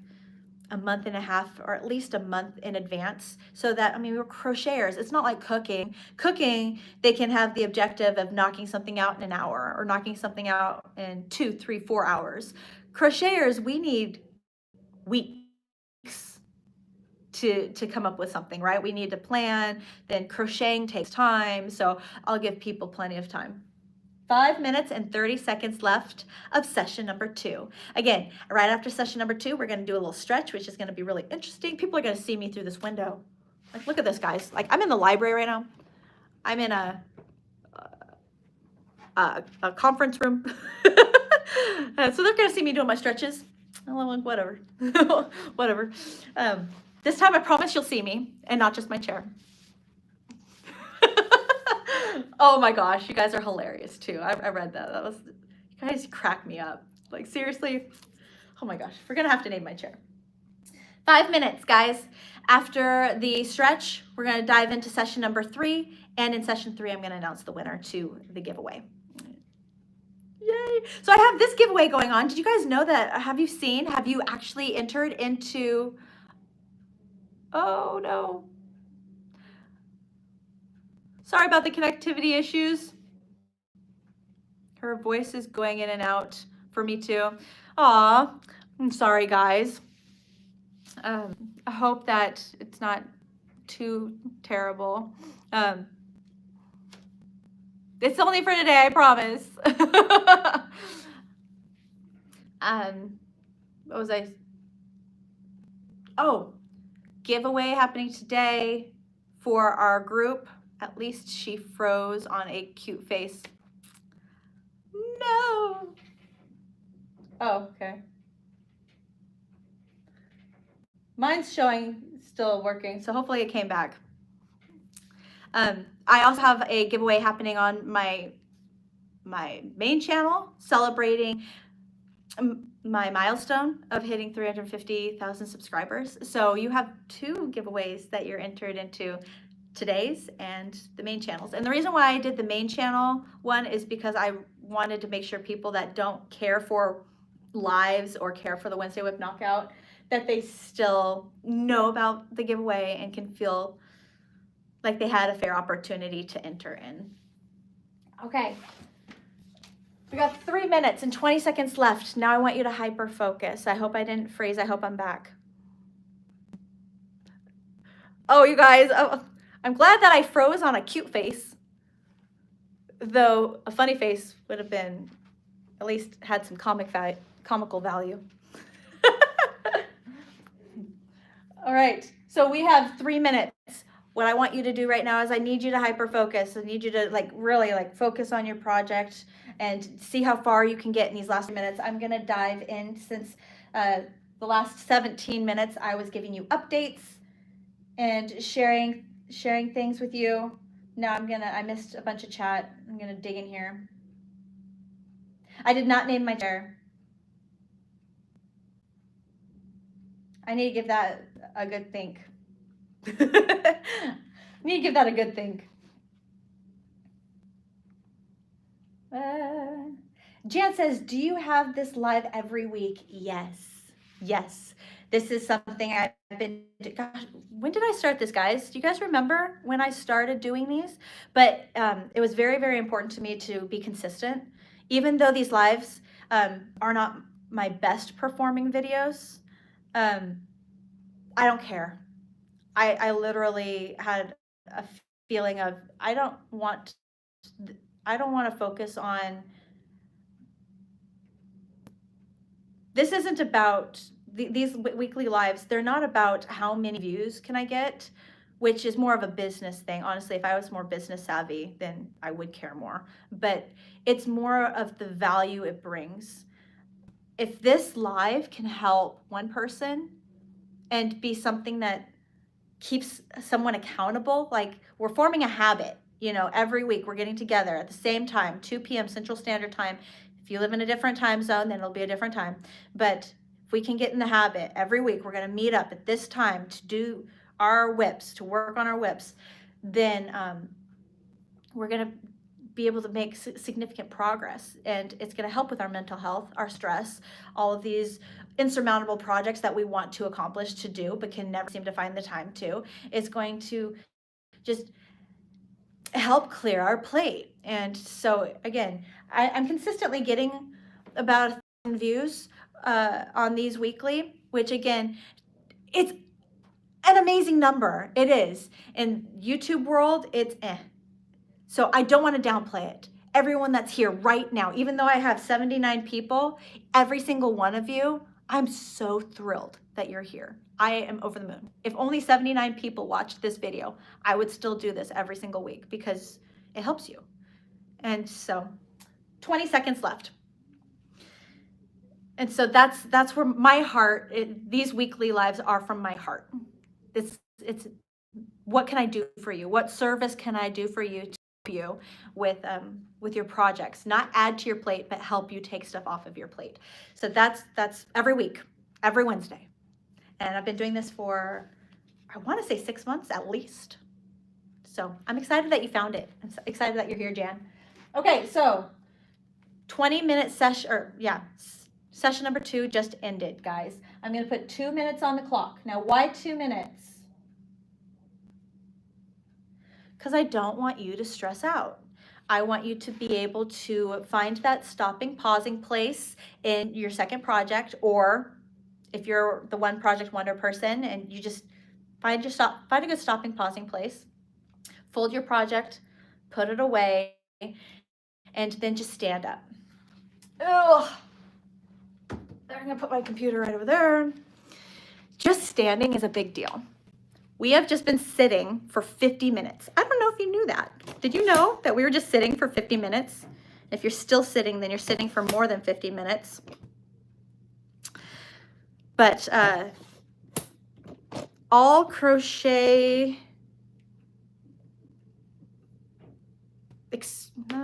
Speaker 1: a month and a half, or at least a month in advance, so that, I mean, we're crocheters. It's not like cooking. Cooking, they can have the objective of knocking something out in an hour, or knocking something out in 2, 3, 4 hours. Crocheters, we need weeks to come up with something, right? We need to plan. Then crocheting takes time, so I'll give people plenty of time. 5 minutes and 30 seconds left of session number 2. Again, right after session number 2, we're going to do a little stretch, which is going to be really interesting. People are going to see me through this window. Like, look at this, guys. Like, I'm in the library right now. I'm in a conference room. So they're going to see me doing my stretches. Whatever. Whatever. This time, I promise you'll see me, and not just my chair. Oh my gosh, you guys are hilarious too. I read that. You guys crack me up. Like, seriously. Oh my gosh, we're gonna have to name my chair. 5 minutes, guys. After the stretch, we're gonna dive into session number 3. And in session 3, I'm gonna announce the winner to the giveaway. Yay. So I have this giveaway going on. Did you guys know that? Have you actually entered into, oh no. Sorry about the connectivity issues. Her voice is going in and out for me too. Aw, I'm sorry, guys. I hope that it's not too terrible. It's only for today, I promise. What was I? Oh, giveaway happening today for our group. At least she froze on a cute face. No. Oh, okay. Mine's showing still working, so hopefully it came back. I also have a giveaway happening on my main channel, celebrating my milestone of hitting 350,000 subscribers. So you have 2 giveaways that you're entered into, today's and the main channels. And the reason why I did the main channel one is because I wanted to make sure people that don't care for lives or care for the Wednesday WIP Knockout, that they still know about the giveaway and can feel like they had a fair opportunity to enter in. Okay. We got 3 minutes and 20 seconds left. Now I want you to hyper focus. I hope I didn't freeze. I hope I'm back. Oh, you guys, I'm glad that I froze on a cute face. Though a funny face would have been, at least had some comical value. All right, so we have 3 minutes. What I want you to do right now is I need you to hyper focus. I need you to really focus on your project and see how far you can get in these last minutes. I'm gonna dive in since the last 17 minutes I was giving you updates and sharing things with you. Now I missed a bunch of chat. I'm gonna dig in here. I did not name my chair. I need to give that a good think. I need to give that a good think. Jan says, do you have this live every week? Yes. This is something I've been, gosh, when did I start this, guys? Do you guys remember when I started doing these? But it was very, very important to me to be consistent. Even though these lives are not my best performing videos, I don't care. I literally had a feeling of, I don't want to focus on, this isn't about, these weekly lives, they're not about how many views can I get, which is more of a business thing. Honestly, if I was more business savvy, then I would care more. But it's more of the value it brings. If this live can help one person and be something that keeps someone accountable, like we're forming a habit, every week we're getting together at the same time, 2 p.m. Central Standard Time. If you live in a different time zone, then it'll be a different time. But if we can get in the habit, every week we're going to meet up at this time to do our WIPs, to work on our WIPs, then we're going to be able to make significant progress. And it's going to help with our mental health, our stress, all of these insurmountable projects that we want to accomplish to do, but can never seem to find the time to. It's going to just help clear our plate. And so again, I'm consistently getting about 1,000 views on these weekly, which again, it's an amazing number. It is. In YouTube world, it's So I don't want to downplay it. Everyone that's here right now, even though I have 79 people, every single one of you, I'm so thrilled that you're here. I am over the moon. If only 79 people watched this video, I would still do this every single week because it helps you. And so 20 seconds left. And so that's where my heart, these weekly lives are from my heart. It's what can I do for you? What service can I do for you to help you with your projects? Not add to your plate, but help you take stuff off of your plate. So that's every week, every Wednesday. And I've been doing this for, I want to say 6 months at least. So I'm excited that you found it. I'm excited that you're here, Jan. Okay, so 20-minute session, session number 2 just ended, guys. I'm going to put 2 minutes on the clock. Now, why 2 minutes? Because I don't want you to stress out. I want you to be able to find that stopping, pausing place in your second project, or if you're the one project wonder person and you just find a good stopping, pausing place, fold your project, put it away, and then just stand up. Ugh. I'm gonna put my computer right over there. Just standing is a big deal. We have just been sitting for 50 minutes. I don't know if you knew that. Did you know that we were just sitting for 50 minutes? If you're still sitting, then you're sitting for more than 50 minutes. But all crochet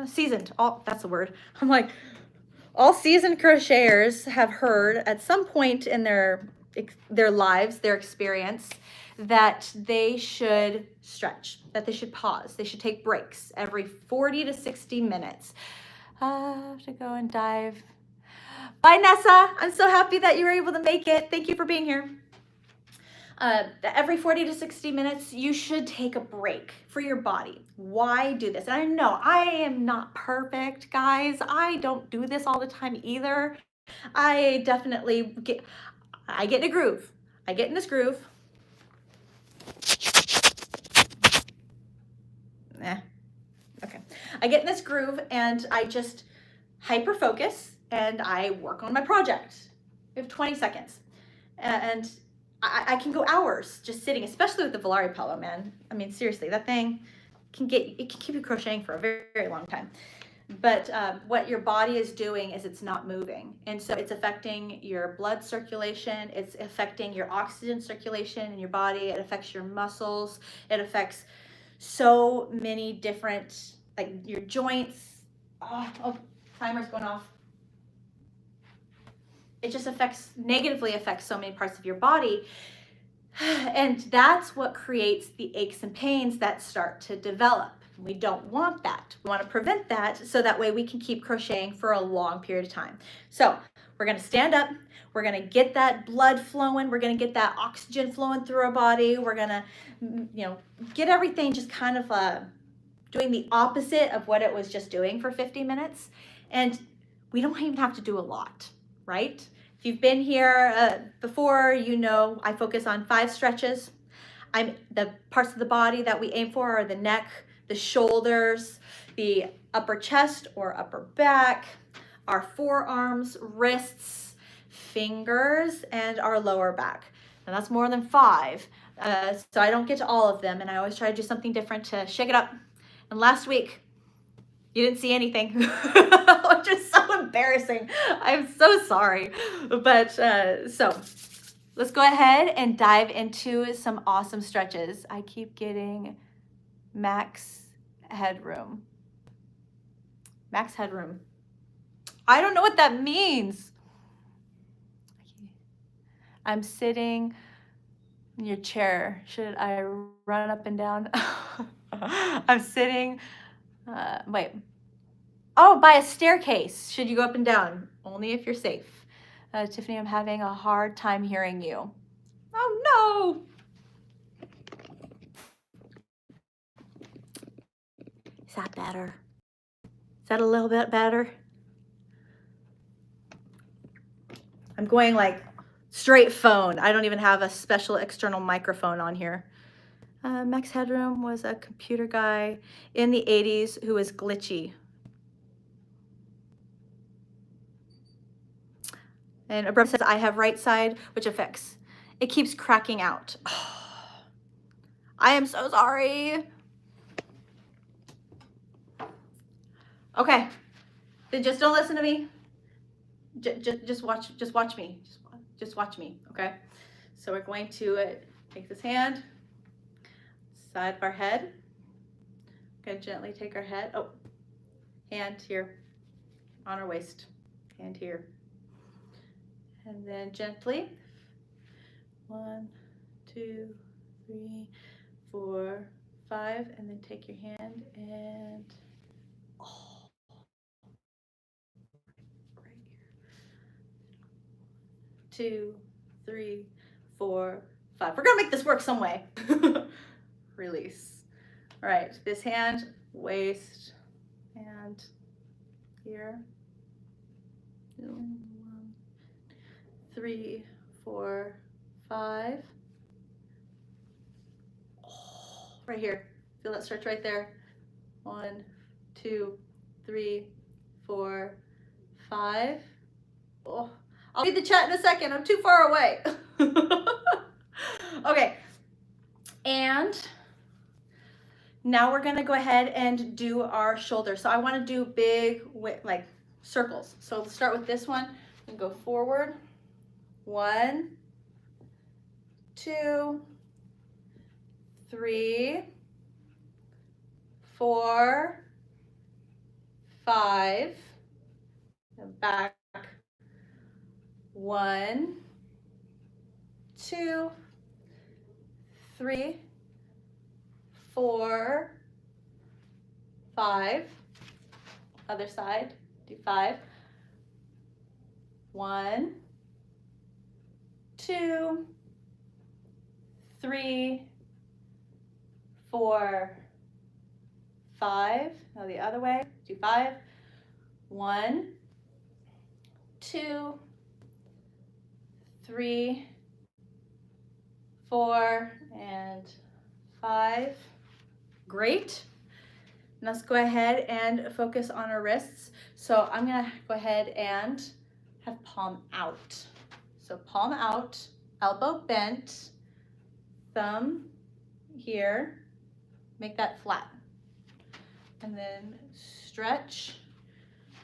Speaker 1: seasoned, that's the word. I'm like, All seasoned crocheters have heard at some point in their lives, their experience, that they should stretch, that they should pause, they should take breaks every 40 to 60 minutes. I have to go and dive. Bye, Nessa. I'm so happy that you were able to make it. Thank you for being here. Every 40 to 60 minutes, you should take a break for your body. Why do this? And I know I am not perfect, guys. I don't do this all the time either. I definitely get in a groove. I get in this groove. Okay. I get in this groove and I just hyper focus and I work on my project. We have 20 seconds. And I can go hours just sitting, especially with the Volare pillow, man. I mean, seriously, that thing can keep you crocheting for a very, very long time. But what your body is doing is it's not moving. And so it's affecting your blood circulation. It's affecting your oxygen circulation in your body. It affects your muscles. It affects so many different, like your joints. Oh, timer's going off. It just negatively affects so many parts of your body. And that's what creates the aches and pains that start to develop. We don't want that. We want to prevent that so that way we can keep crocheting for a long period of time. So we're going to stand up. We're going to get that blood flowing. We're going to get that oxygen flowing through our body. We're going to, get everything just kind of doing the opposite of what it was just doing for 50 minutes. And we don't even have to do a lot, right? If you've been here before, I focus on 5 stretches. The parts of the body that we aim for are the neck, the shoulders, the upper chest or upper back, our forearms, wrists, fingers, and our lower back. And that's more than 5. So I don't get to all of them, and I always try to do something different to shake it up. And last week, you didn't see anything, which is so embarrassing. I'm so sorry. But so let's go ahead and dive into some awesome stretches. I keep getting max headroom. Max headroom. I don't know what that means. I'm sitting in your chair. Should I run up and down? I'm sitting, wait. Oh, by a staircase. Should you go up and down? Only if you're safe. Tiffany, I'm having a hard time hearing you. Oh, no. Is that better? Is that a little bit better? I'm going like straight phone. I don't even have a special external microphone on here. Max Headroom was a computer guy in the 80s who was glitchy. And Abram says, I have right side, which affects. It keeps cracking out. Oh, I am so sorry. Okay, then just don't listen to me. Just watch me. Just watch me, okay? So we're going to take this hand, side of our head. Gonna gently take our head, hand here on our waist, hand here. And then gently, 1, 2, 3, 4, 5, and then take your hand and, right here. 2, 3, 4, 5. We're gonna make this work some way. Release. All right, this hand, waist, and here. 1, 3, 4, 5. Right here. Feel that stretch right there. 1, 2, 3, 4, 5. Oh, I'll read the chat in a second. I'm too far away. Okay. And now we're going to go ahead and do our shoulder. So I want to do big, like circles. So let's start with this one and go forward. 1, 2, 3, 4, 5, back. 1, 2, 3, 4, 5. Other side, do 5. 1, 2, 3, 4, 5. Now the other way, do 5. 1, 2, 3, 4, and 5. Great. Let's go ahead and focus on our wrists. So I'm gonna go ahead and have palm out. So palm out, elbow bent, thumb here, make that flat. And then stretch.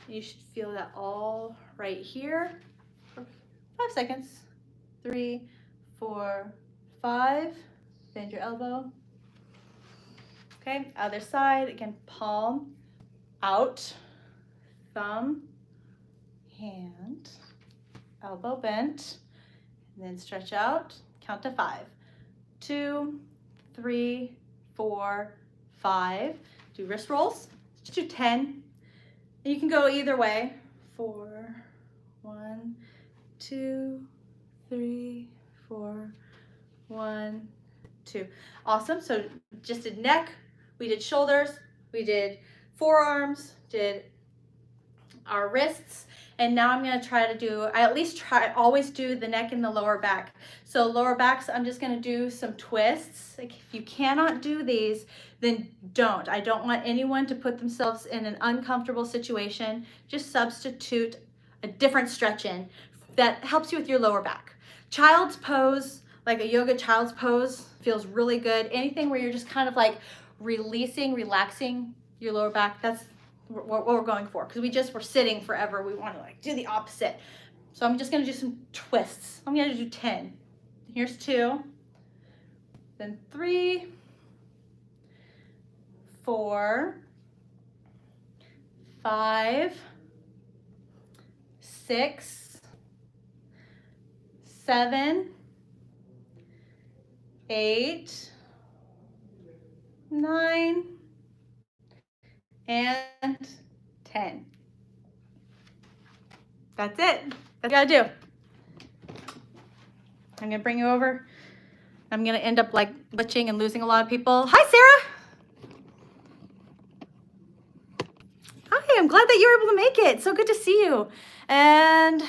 Speaker 1: You should feel that all right here for 5 seconds. 3, 4, 5. Bend your elbow. Okay, other side, again, palm out, thumb, hand, elbow bent, and then stretch out, count to 5. 2, 3, 4, 5. Do wrist rolls, just do 10. And you can go either way. 4, 1, 2, 3, 4, 1, 2. Awesome, so just did neck, we did shoulders, we did forearms, did our wrists, and now I'm gonna try to do, I always do the neck and the lower back. So lower backs, I'm just gonna do some twists. Like if you cannot do these, then don't. I don't want anyone to put themselves in an uncomfortable situation. Just substitute a different stretch in that helps you with your lower back. Child's pose, like a yoga child's pose, feels really good. Anything where you're just kind of like releasing, relaxing your lower back, that's what we're going for, because we're sitting forever. We want to like do the opposite. So I'm just going to do some twists. I'm going to do 10. Here's 2, then 3, 4, 5, 6, 7, 8, 9, and 10. That's it. That's what you gotta do. I'm gonna bring you over. I'm gonna end up like glitching and losing a lot of people. Hi, Sarah. Hi, I'm glad that you were able to make it. So good to see you. And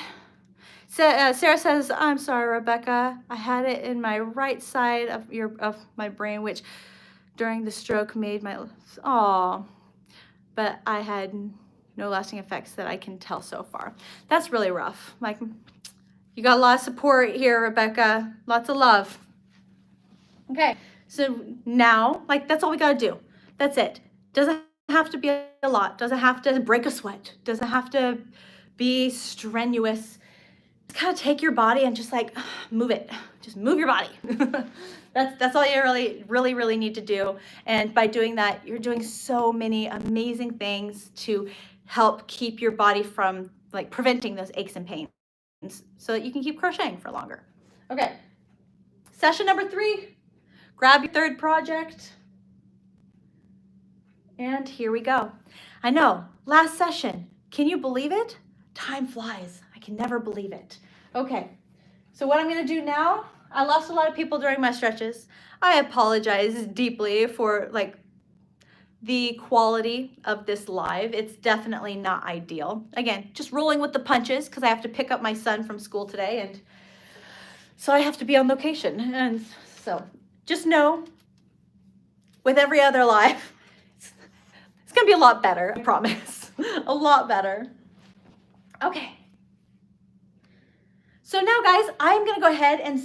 Speaker 1: Sarah says, I'm sorry, Rebecca. I had it in my right side of my brain, which during the stroke made my, but I had no lasting effects that I can tell so far. That's really rough. Like, you got a lot of support here, Rebecca. Lots of love. Okay, so now, like, that's all we gotta do. That's it. Doesn't have to be a lot. Doesn't have to break a sweat. Doesn't have to be strenuous. Just kind of take your body and just like move it. Just move your body. That's all you really need to do. And by doing that, you're doing so many amazing things to help keep your body from like preventing those aches and pains so that you can keep crocheting for longer. Okay, session number 3. Grab your third project. And here we go. I know, last session, can you believe it? Time flies. I can never believe it. Okay, so what I'm gonna do now, I lost a lot of people during my stretches. I apologize deeply for like the quality of this live. It's definitely not ideal. Again, just rolling with the punches because I have to pick up my son from school today, and so I have to be on location. And so just know, with every other live, it's gonna be a lot better, I promise. A lot better. Okay. So now, guys, I'm gonna go ahead and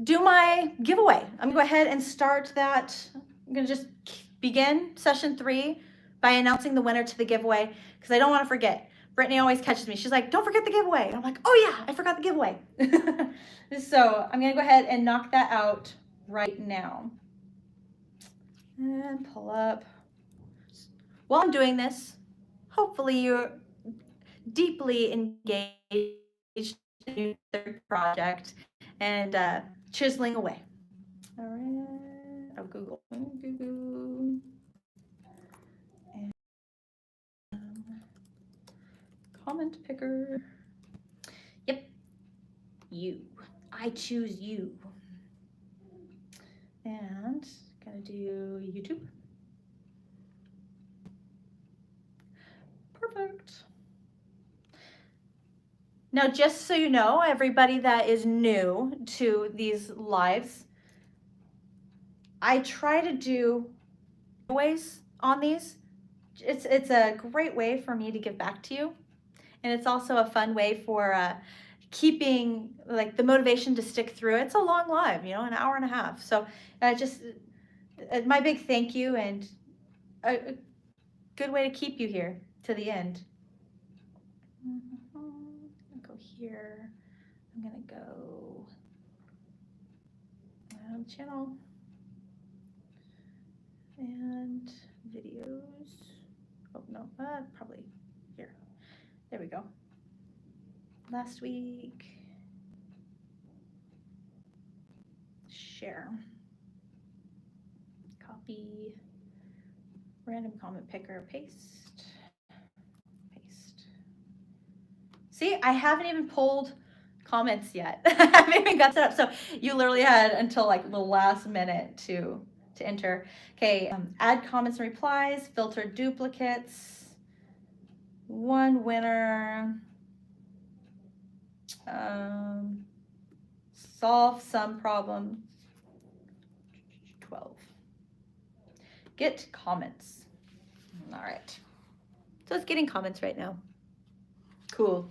Speaker 1: do my giveaway. I'm gonna go ahead and start that. I'm gonna just begin session 3 by announcing the winner to the giveaway, because I don't want to forget. Brittany always catches me. She's like, don't forget the giveaway. And I'm like, oh yeah, I forgot the giveaway. So I'm gonna go ahead and knock that out right now. And pull up. While I'm doing this, hopefully you're deeply engaged in their project and chiseling away. All right. Oh, Google. Google. And comment picker. Yep. You. I choose you. And gonna do YouTube. Perfect. Now, just so you know, everybody that is new to these lives, I try to do ways on these. It's a great way for me to give back to you. And it's also a fun way for keeping like the motivation to stick through. It's a long live, you know, an hour and a half. So just my big thank you and a good way to keep you here to the end. I'll go here. I'm gonna go channel and videos. Oh no, probably here. There we go. Last week. Share. Copy. Random comment picker. Paste. Paste. See, I haven't even pulled comments yet. I haven't even got set up. So you literally had until like the last minute to enter. Okay, add comments and replies, filter duplicates, one winner, solve some problem, 12. Get comments. All right. So it's getting comments right now. Cool.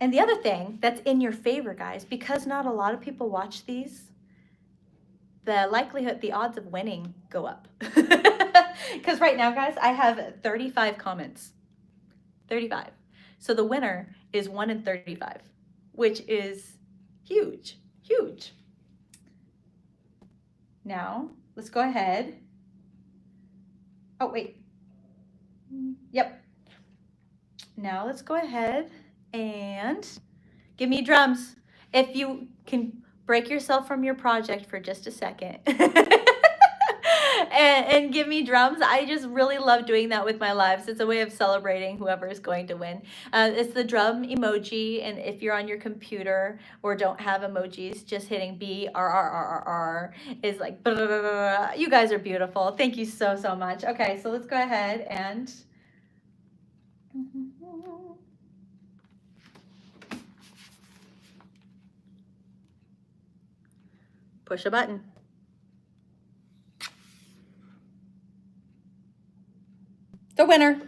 Speaker 1: And the other thing that's in your favor, guys, because not a lot of people watch these, the likelihood, the odds of winning go up. Because right now, guys, I have 35 comments. 35. So the winner is 1 in 35, which is huge, huge. Now, let's go ahead. Oh, wait. Yep. Now let's go ahead and give me drums. If you can break yourself from your project for just a second and give me drums. I just really love doing that with my lives. It's a way of celebrating whoever is going to win. It's the drum emoji, and if you're on your computer or don't have emojis, just hitting B, R, R, R, R, R is like, blah, blah, blah, blah. You guys are beautiful. Thank you so, so much. Okay, so let's go ahead and push a button. The winner,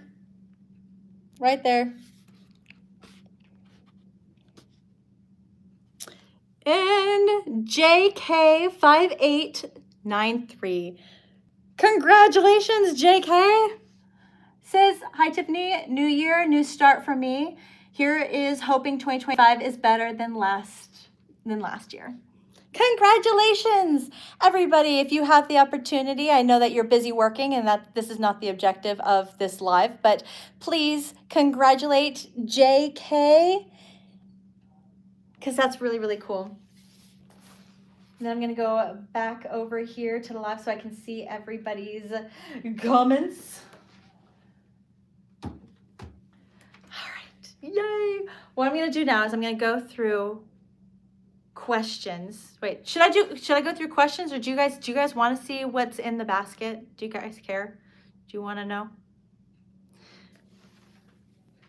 Speaker 1: right there. And JK5893. Congratulations, JK. Says, hi Tiffany, new year, new start for me. Here is hoping 2025 is better than last year. Congratulations, everybody. If you have the opportunity, I know that you're busy working and that this is not the objective of this live, but please congratulate JK, because that's really, really cool. And then I'm going to go back over here to the left so I can see everybody's comments. All right, yay. What I'm going to do now is I'm going to go through questions. Wait, should I go through questions, or do you guys want to see what's in the basket? Do you guys care? Do you want to know?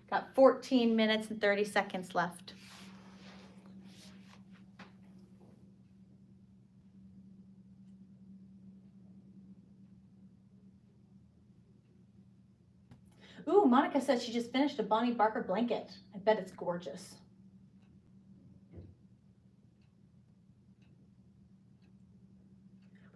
Speaker 1: Got 14 minutes and 30 seconds left. Ooh, Monica said she just finished a Bonnie Barker blanket. I bet it's gorgeous.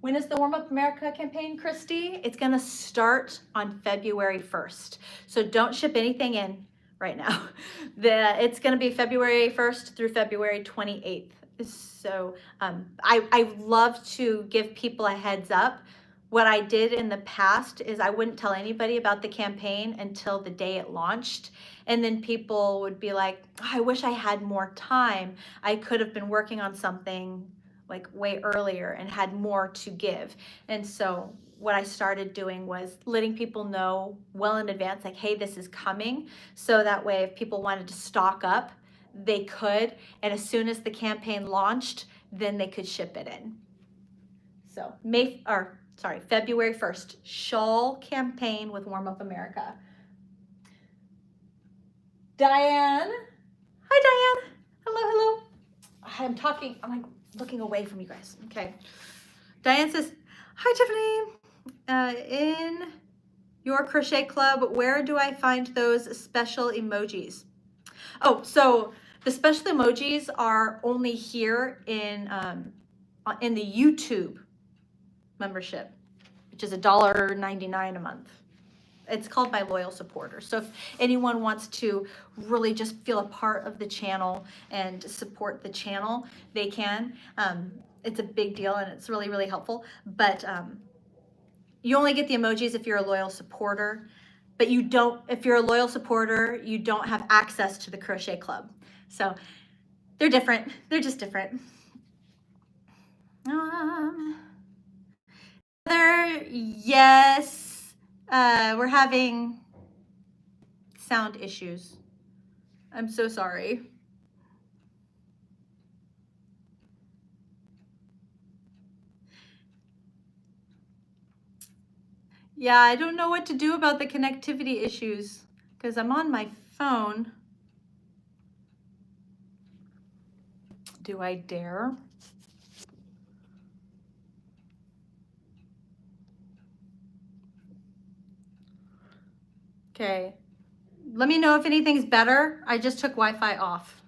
Speaker 1: When is the Warm Up America campaign, Christy? It's going to start on February 1st. So don't ship anything in right now. It's going to be February 1st through February 28th. So I love to give people a heads up what I did in the past is I wouldn't tell anybody about the campaign until the day it launched. And then people would be like, oh, I wish I had more time. I could have been working on something like way earlier and had more to give. And so what I started doing was letting people know well in advance, like, hey, this is coming. So that way, if people wanted to stock up, they could. And as soon as the campaign launched, then they could ship it in. So February 1st, shawl campaign with Warm Up America. Diane. Hi, Diane. Hello. I'm like looking away from you guys. Okay. Diane says, hi, Tiffany. In your crochet club, where do I find those special emojis? Oh, so the special emojis are only here in the YouTube membership, which is $1.99 a month. It's called My Loyal Supporter. So if anyone wants to really just feel a part of the channel and support the channel, they can. It's a big deal and it's really, really helpful. But you only get the emojis if you're a loyal supporter. But you don't, if you're a loyal supporter, you don't have access to the Crochet Club. So they're different. They're just different. Yes, we're having sound issues. I'm so sorry. Yeah, I don't know what to do about the connectivity issues because I'm on my phone. Do I dare? Okay, let me know if anything's better. I just took Wi-Fi off.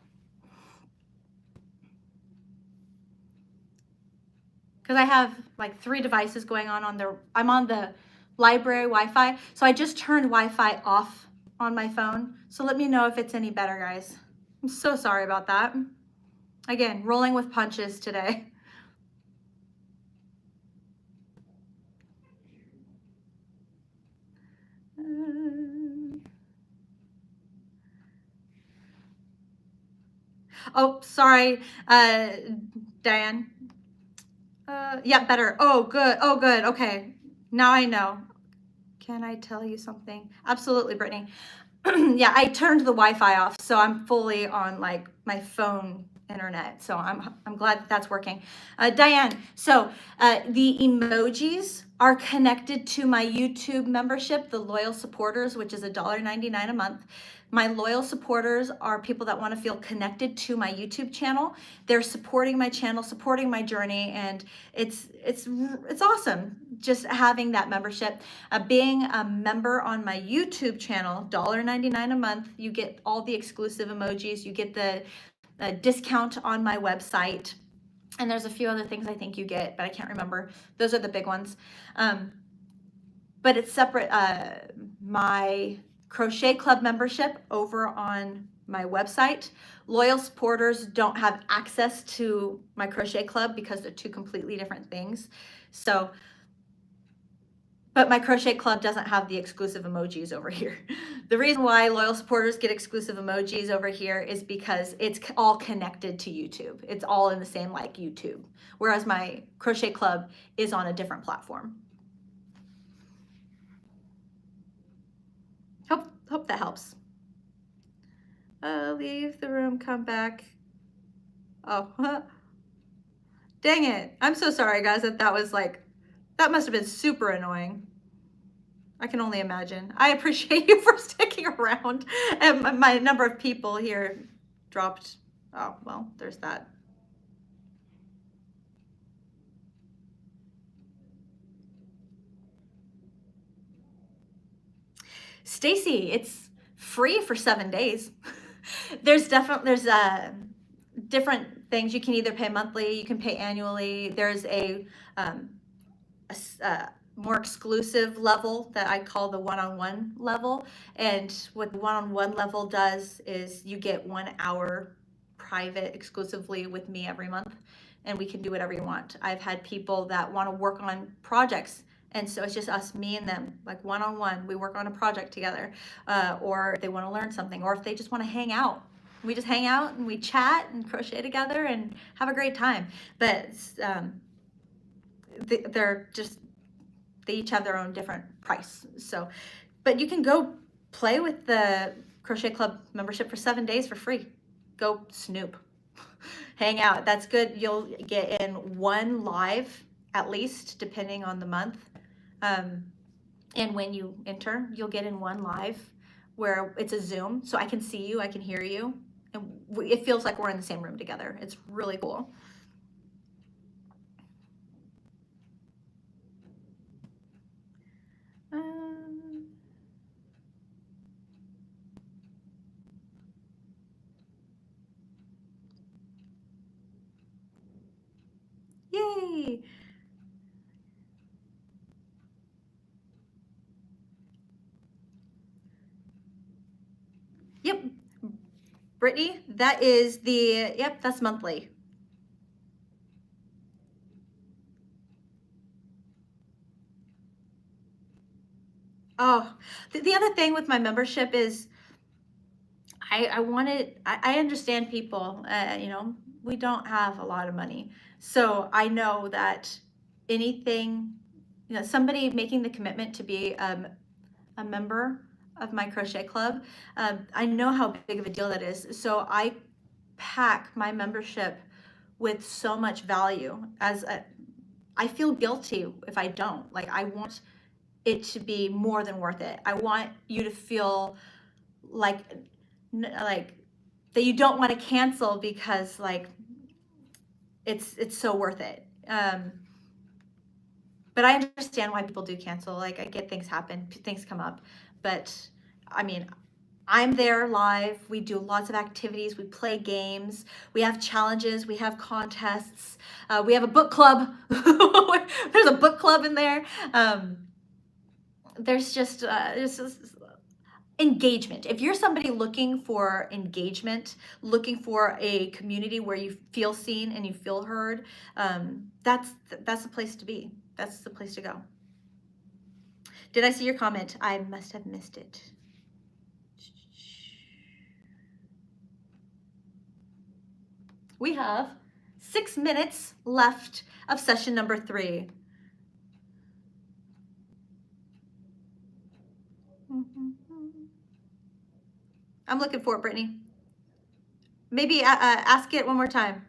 Speaker 1: Because I have like 3 devices going on there. I'm on the library Wi-Fi, so I just turned Wi-Fi off on my phone. So let me know if it's any better, guys. I'm so sorry about that. Again, rolling with punches today. Oh, sorry, Diane. Yeah, better. Oh, good. Oh, good. Okay. Now I know. Can I tell you something? Absolutely, Brittany. Yeah, I turned the Wi-Fi off, so I'm fully on like my phone internet. So I'm glad that that's working. Diane, so the emojis are connected to my YouTube membership, the Loyal Supporters, which is $1.99 a month. My loyal supporters are people that want to feel connected to my YouTube channel. They're supporting my channel, supporting my journey, and it's awesome just having that membership. Being a member on my YouTube channel, $1.99 a month, you get all the exclusive emojis, you get the discount on my website, and there's a few other things I think you get, but I can't remember. Those are the big ones. But it's separate. My Crochet Club membership over on my website. Loyal supporters don't have access to my Crochet Club because they're 2 completely different things. So, but my Crochet Club doesn't have the exclusive emojis over here. The reason why loyal supporters get exclusive emojis over here is because it's all connected to YouTube. It's all in the same like YouTube, whereas my Crochet Club is on a different platform. Hope that helps. Leave the room, come back. Oh, dang it. I'm so sorry, guys, that was like, that must have been super annoying. I can only imagine. I appreciate you for sticking around. And my number of people here dropped. Oh, well, there's that. Stacy, it's free for 7 days. There's different things. You can either pay monthly, you can pay annually. There's a more exclusive level that I call the one-on-one level. And what the one-on-one level does is you get 1 hour private exclusively with me every month, and we can do whatever you want. I've had people that want to work on projects And so it's just us, me and them, like one-on-one. We work on a project together, or if they want to learn something, or if they just want to hang out. We just hang out and we chat and crochet together and have a great time. But they're just, they each have their own different price. So, but you can go play with the Crochet Club membership for 7 days for free. Go snoop, hang out. That's good. You'll get in one live at least, depending on the month. And when you enter, you'll get in one live where it's a Zoom, so I can see you, I can hear you, and it feels like we're in the same room together. It's really cool. Yay! Yep, Brittany, that is the, yep, that's monthly. Oh, the other thing with my membership is I understand people, you know, we don't have a lot of money. So I know that anything, you know, somebody making the commitment to be a member of my crochet club, I know how big of a deal that is. So I pack my membership with so much value. I feel guilty if I don't. Like, I want it to be more than worth it. I want you to feel like that you don't want to cancel because like it's so worth it. But I understand why people do cancel. Like, I get things happen, things come up, but I mean, I'm there live. We do lots of activities. We play games. We have challenges. We have contests. We have a book club. There's a book club in there. There's just engagement. If you're somebody looking for engagement, looking for a community where you feel seen and you feel heard, that's the place to be. That's the place to go. Did I see your comment? I must have missed it. We have 6 minutes left of session number 3. I'm looking for it, Brittany. Maybe ask it one more time.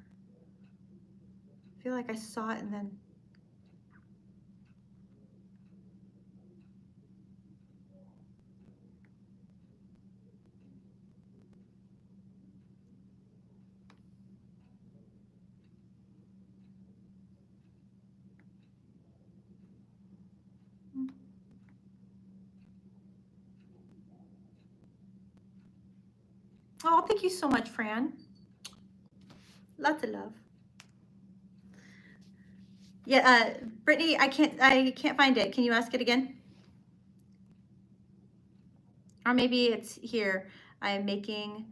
Speaker 1: I feel like I saw it and then. Oh, thank you so much, Fran. Lots of love. Yeah, Brittany, I can't find it. Can you ask it again? Or maybe it's here. I'm making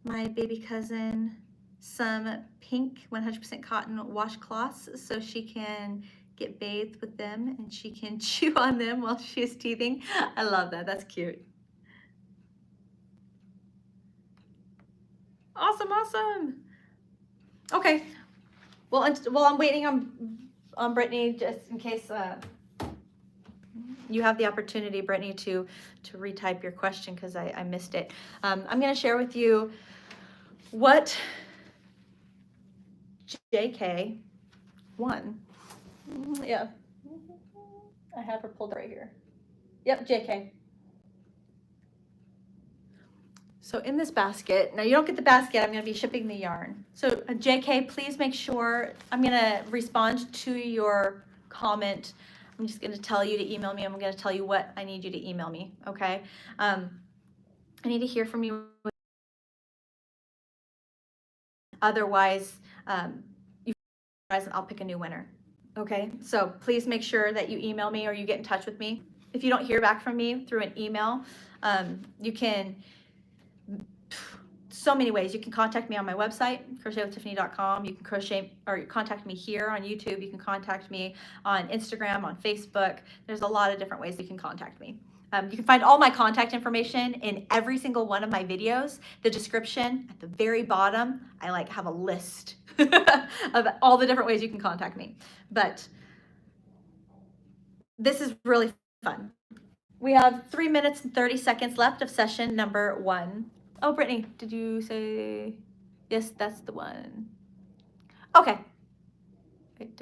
Speaker 1: my baby cousin some pink 100% cotton washcloths so she can get bathed with them and she can chew on them while she's teething. I love that. That's cute. Awesome, awesome. Okay. Well, I'm waiting on Brittany just in case you have the opportunity, Brittany, to retype your question because I missed it. I'm going to share with you what JK won. Yeah, I have her pulled right here. Yep, JK. So in this basket, now you don't get the basket, I'm going to be shipping the yarn. So JK, please make sure, I'm going to respond to your comment. I'm just going to tell you to email me. I'm going to tell you what I need you to email me, okay? I need to hear from you. Otherwise, I'll pick a new winner, okay? So please make sure that you email me or you get in touch with me. If you don't hear back from me through an email, you can so many ways. You can contact me on my website, crochetwithtiffany.com. You can crochet or contact me here on YouTube. You can contact me on Instagram, on Facebook. There's a lot of different ways you can contact me. You can find all my contact information in every single one of my videos. The description at the very bottom, I like have a list of all the different ways you can contact me. But this is really fun. We have 3 minutes and 30 seconds left of session number 1. Oh, Brittany, did you say, yes, that's the one. Okay. Wait,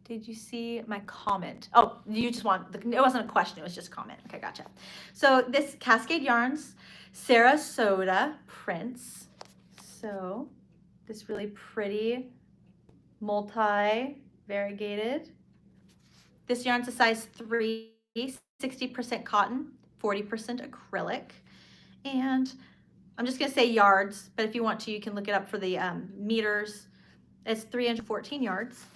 Speaker 1: did you see my comment? Oh, you just want, it wasn't a question, it was just a comment. Okay, gotcha. So this Cascade Yarns, Sarasota prints. So this really pretty, multi-variegated. This yarn's a size 3, 60% cotton, 40% acrylic. And I'm just gonna say yards, but if you want to, you can look it up for the meters. It's 314 yards.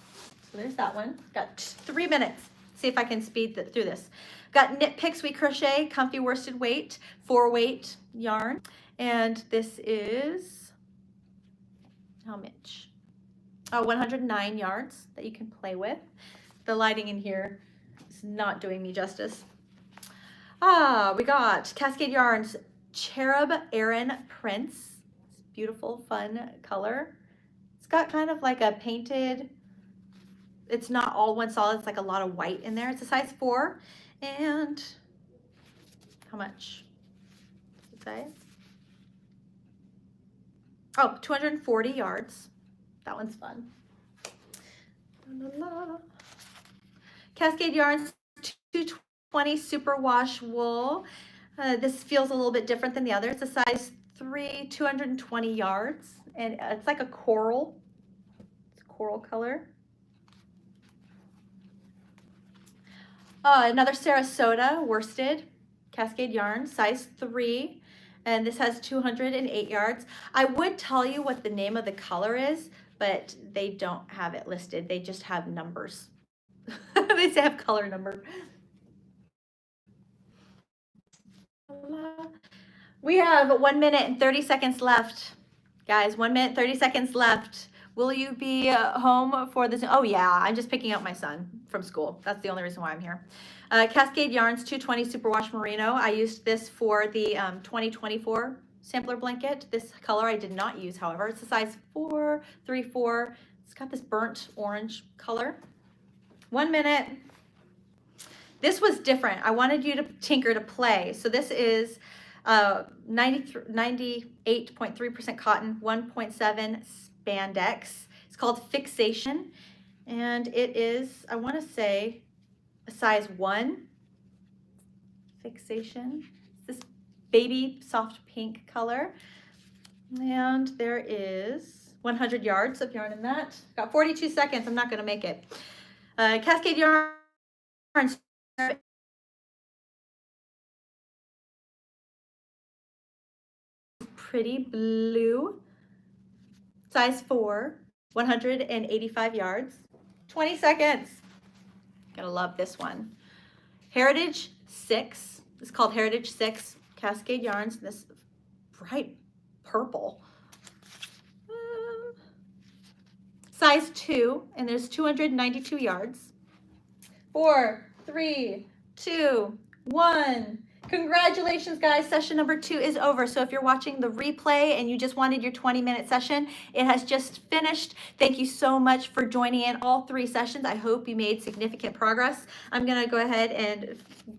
Speaker 1: So there's that one. Got 3 minutes. See if I can speed through this. Got Knit Picks We Crochet, comfy worsted weight, 4-weight yarn. And this is, how much? Oh, 109 yards that you can play with. The lighting in here is not doing me justice. We got Cascade Yarns, Cherub Aran Prince. Beautiful, fun color. It's got kind of like a painted, it's not all one solid, it's like a lot of white in there. It's a size 4. And how much does it say? Oh, 240 yards. That one's fun. La, la, la. Cascade Yarns 220 superwash wool. This feels a little bit different than the other. It's a size 3, 220 yards, and it's like a coral. It's a coral color. Another Sarasota worsted Cascade Yarn, size 3, and this has 208 yards. I would tell you what the name of the color is, but they don't have it listed. They just have numbers. They say have color number. We have 1 minute and 30 seconds left. Guys, 1 minute, 30 seconds left. Will you be home for this? Oh yeah, I'm just picking up my son from school. That's the only reason why I'm here. Cascade Yarns 220 Superwash Merino. I used this for the 2024 sampler blanket. This color I did not use, however. It's a size 4, 3, 4. It's got this burnt orange color. 1 minute. This was different. I wanted you to tinker, to play. So this is 98.3% cotton, 1.7 spandex. It's called Fixation, and it is, I want to say, a size 1. Fixation. This baby soft pink color, and there is 100 yards of yarn in that. Got 42 seconds. I'm not going to make it. Cascade Yarns. Pretty blue, size 4, 185 yards, 20 seconds. Gotta love this one. Heritage 6, it's called Heritage 6 Cascade Yarns, this bright purple. Size 2, and there's 292 yards. 4, 3, 2, 1. Congratulations, guys. Session number 2 is over. So if you're watching the replay and you just wanted your 20-minute session, it has just finished. Thank you so much for joining in all 3 sessions. I hope you made significant progress. I'm going to go ahead and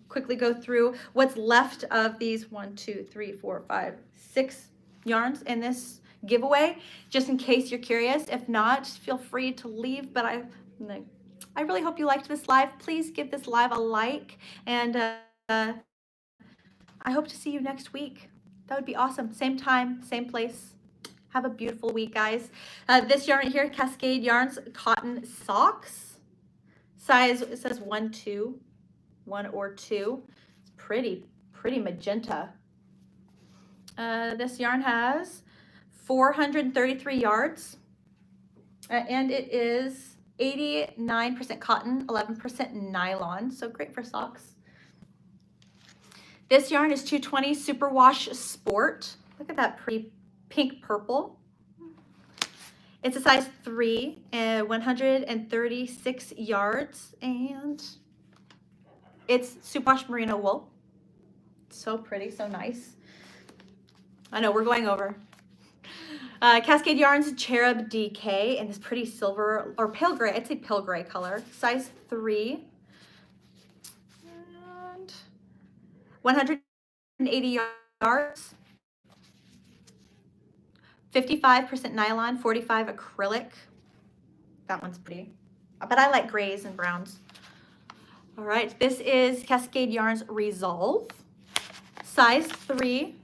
Speaker 1: quickly go through what's left of these 1, 2, 3, 4, 5, 6 yarns in this giveaway, just in case you're curious. If not, feel free to leave, but I really hope you liked this live. Please give this live a like, and I hope to see you next week. That would be awesome. Same time, same place. Have a beautiful week, guys. This yarn here, Cascade Yarns Cotton Socks. Size, it says 1, 2, 1 or 2. It's pretty magenta. This yarn has 433 yards, and it is 89% cotton, 11% nylon, so great for socks. This yarn is 220 Superwash Sport. Look at that pretty pink purple. It's a size 3 and 136 yards, and it's superwash merino wool. So pretty, so nice. I know we're going over. Cascade Yarns Cherub DK in this pretty silver or pale gray, I'd say pale gray color, size 3. And 180 yards. 55% nylon, 45 acrylic. That one's pretty. But I like grays and browns. All right, this is Cascade Yarns Resolve. Size 3.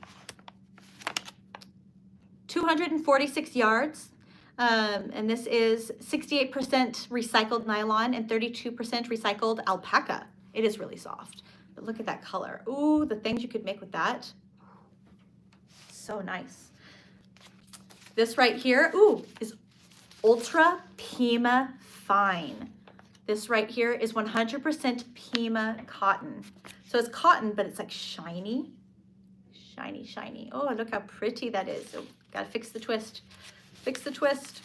Speaker 1: 246 yards. And this is 68% recycled nylon and 32% recycled alpaca. It is really soft. But look at that color. Ooh, the things you could make with that. So nice. This right here, ooh, is Ultra Pima Fine. This right here is 100% Pima cotton. So it's cotton, but it's like shiny. Shiny, shiny. Oh, look how pretty that is. Oh, gotta fix the twist. Fix the twist.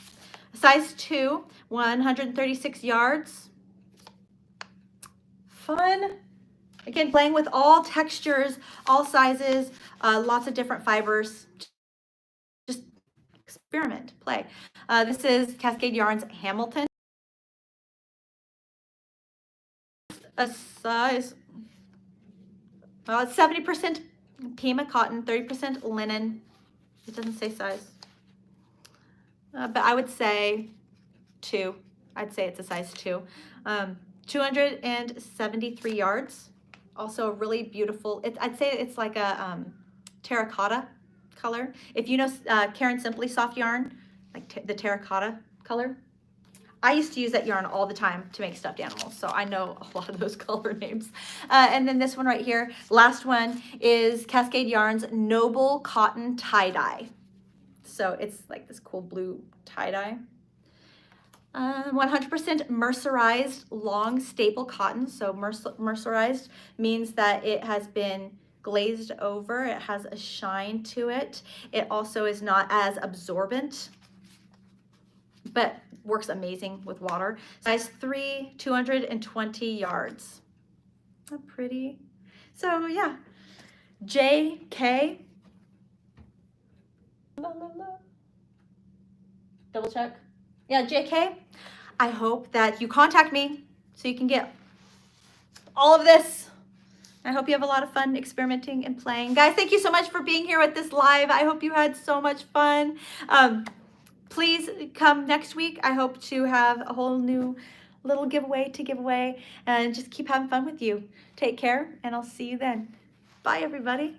Speaker 1: Size 2, 136 yards. Fun. Again, playing with all textures, all sizes, lots of different fibers. Just experiment, play. This is Cascade Yarns Hamilton. A size, well, it's 70% Pima cotton, 30% linen. It doesn't say size. But I would say 2. I'd say it's a size 2. 273 yards. Also a really beautiful, I'd say it's like a terracotta color. If you know Karen Simply soft yarn, like the terracotta color, I used to use that yarn all the time to make stuffed animals, so I know a lot of those color names. And then this one right here, last one, is Cascade Yarns Noble Cotton Tie-Dye. So it's like this cool blue tie-dye. 100% mercerized long staple cotton. So mercerized means that it has been glazed over. It has a shine to it. It also is not as absorbent, but works amazing with water. Size 3, 220 yards. How pretty. So yeah, JK. Double check. Yeah, JK, I hope that you contact me so you can get all of this. I hope you have a lot of fun experimenting and playing. Guys, thank you so much for being here at this live. I hope you had so much fun. Please come next week. I hope to have a whole new little giveaway to give away, and just keep having fun with you. Take care, and I'll see you then. Bye, everybody.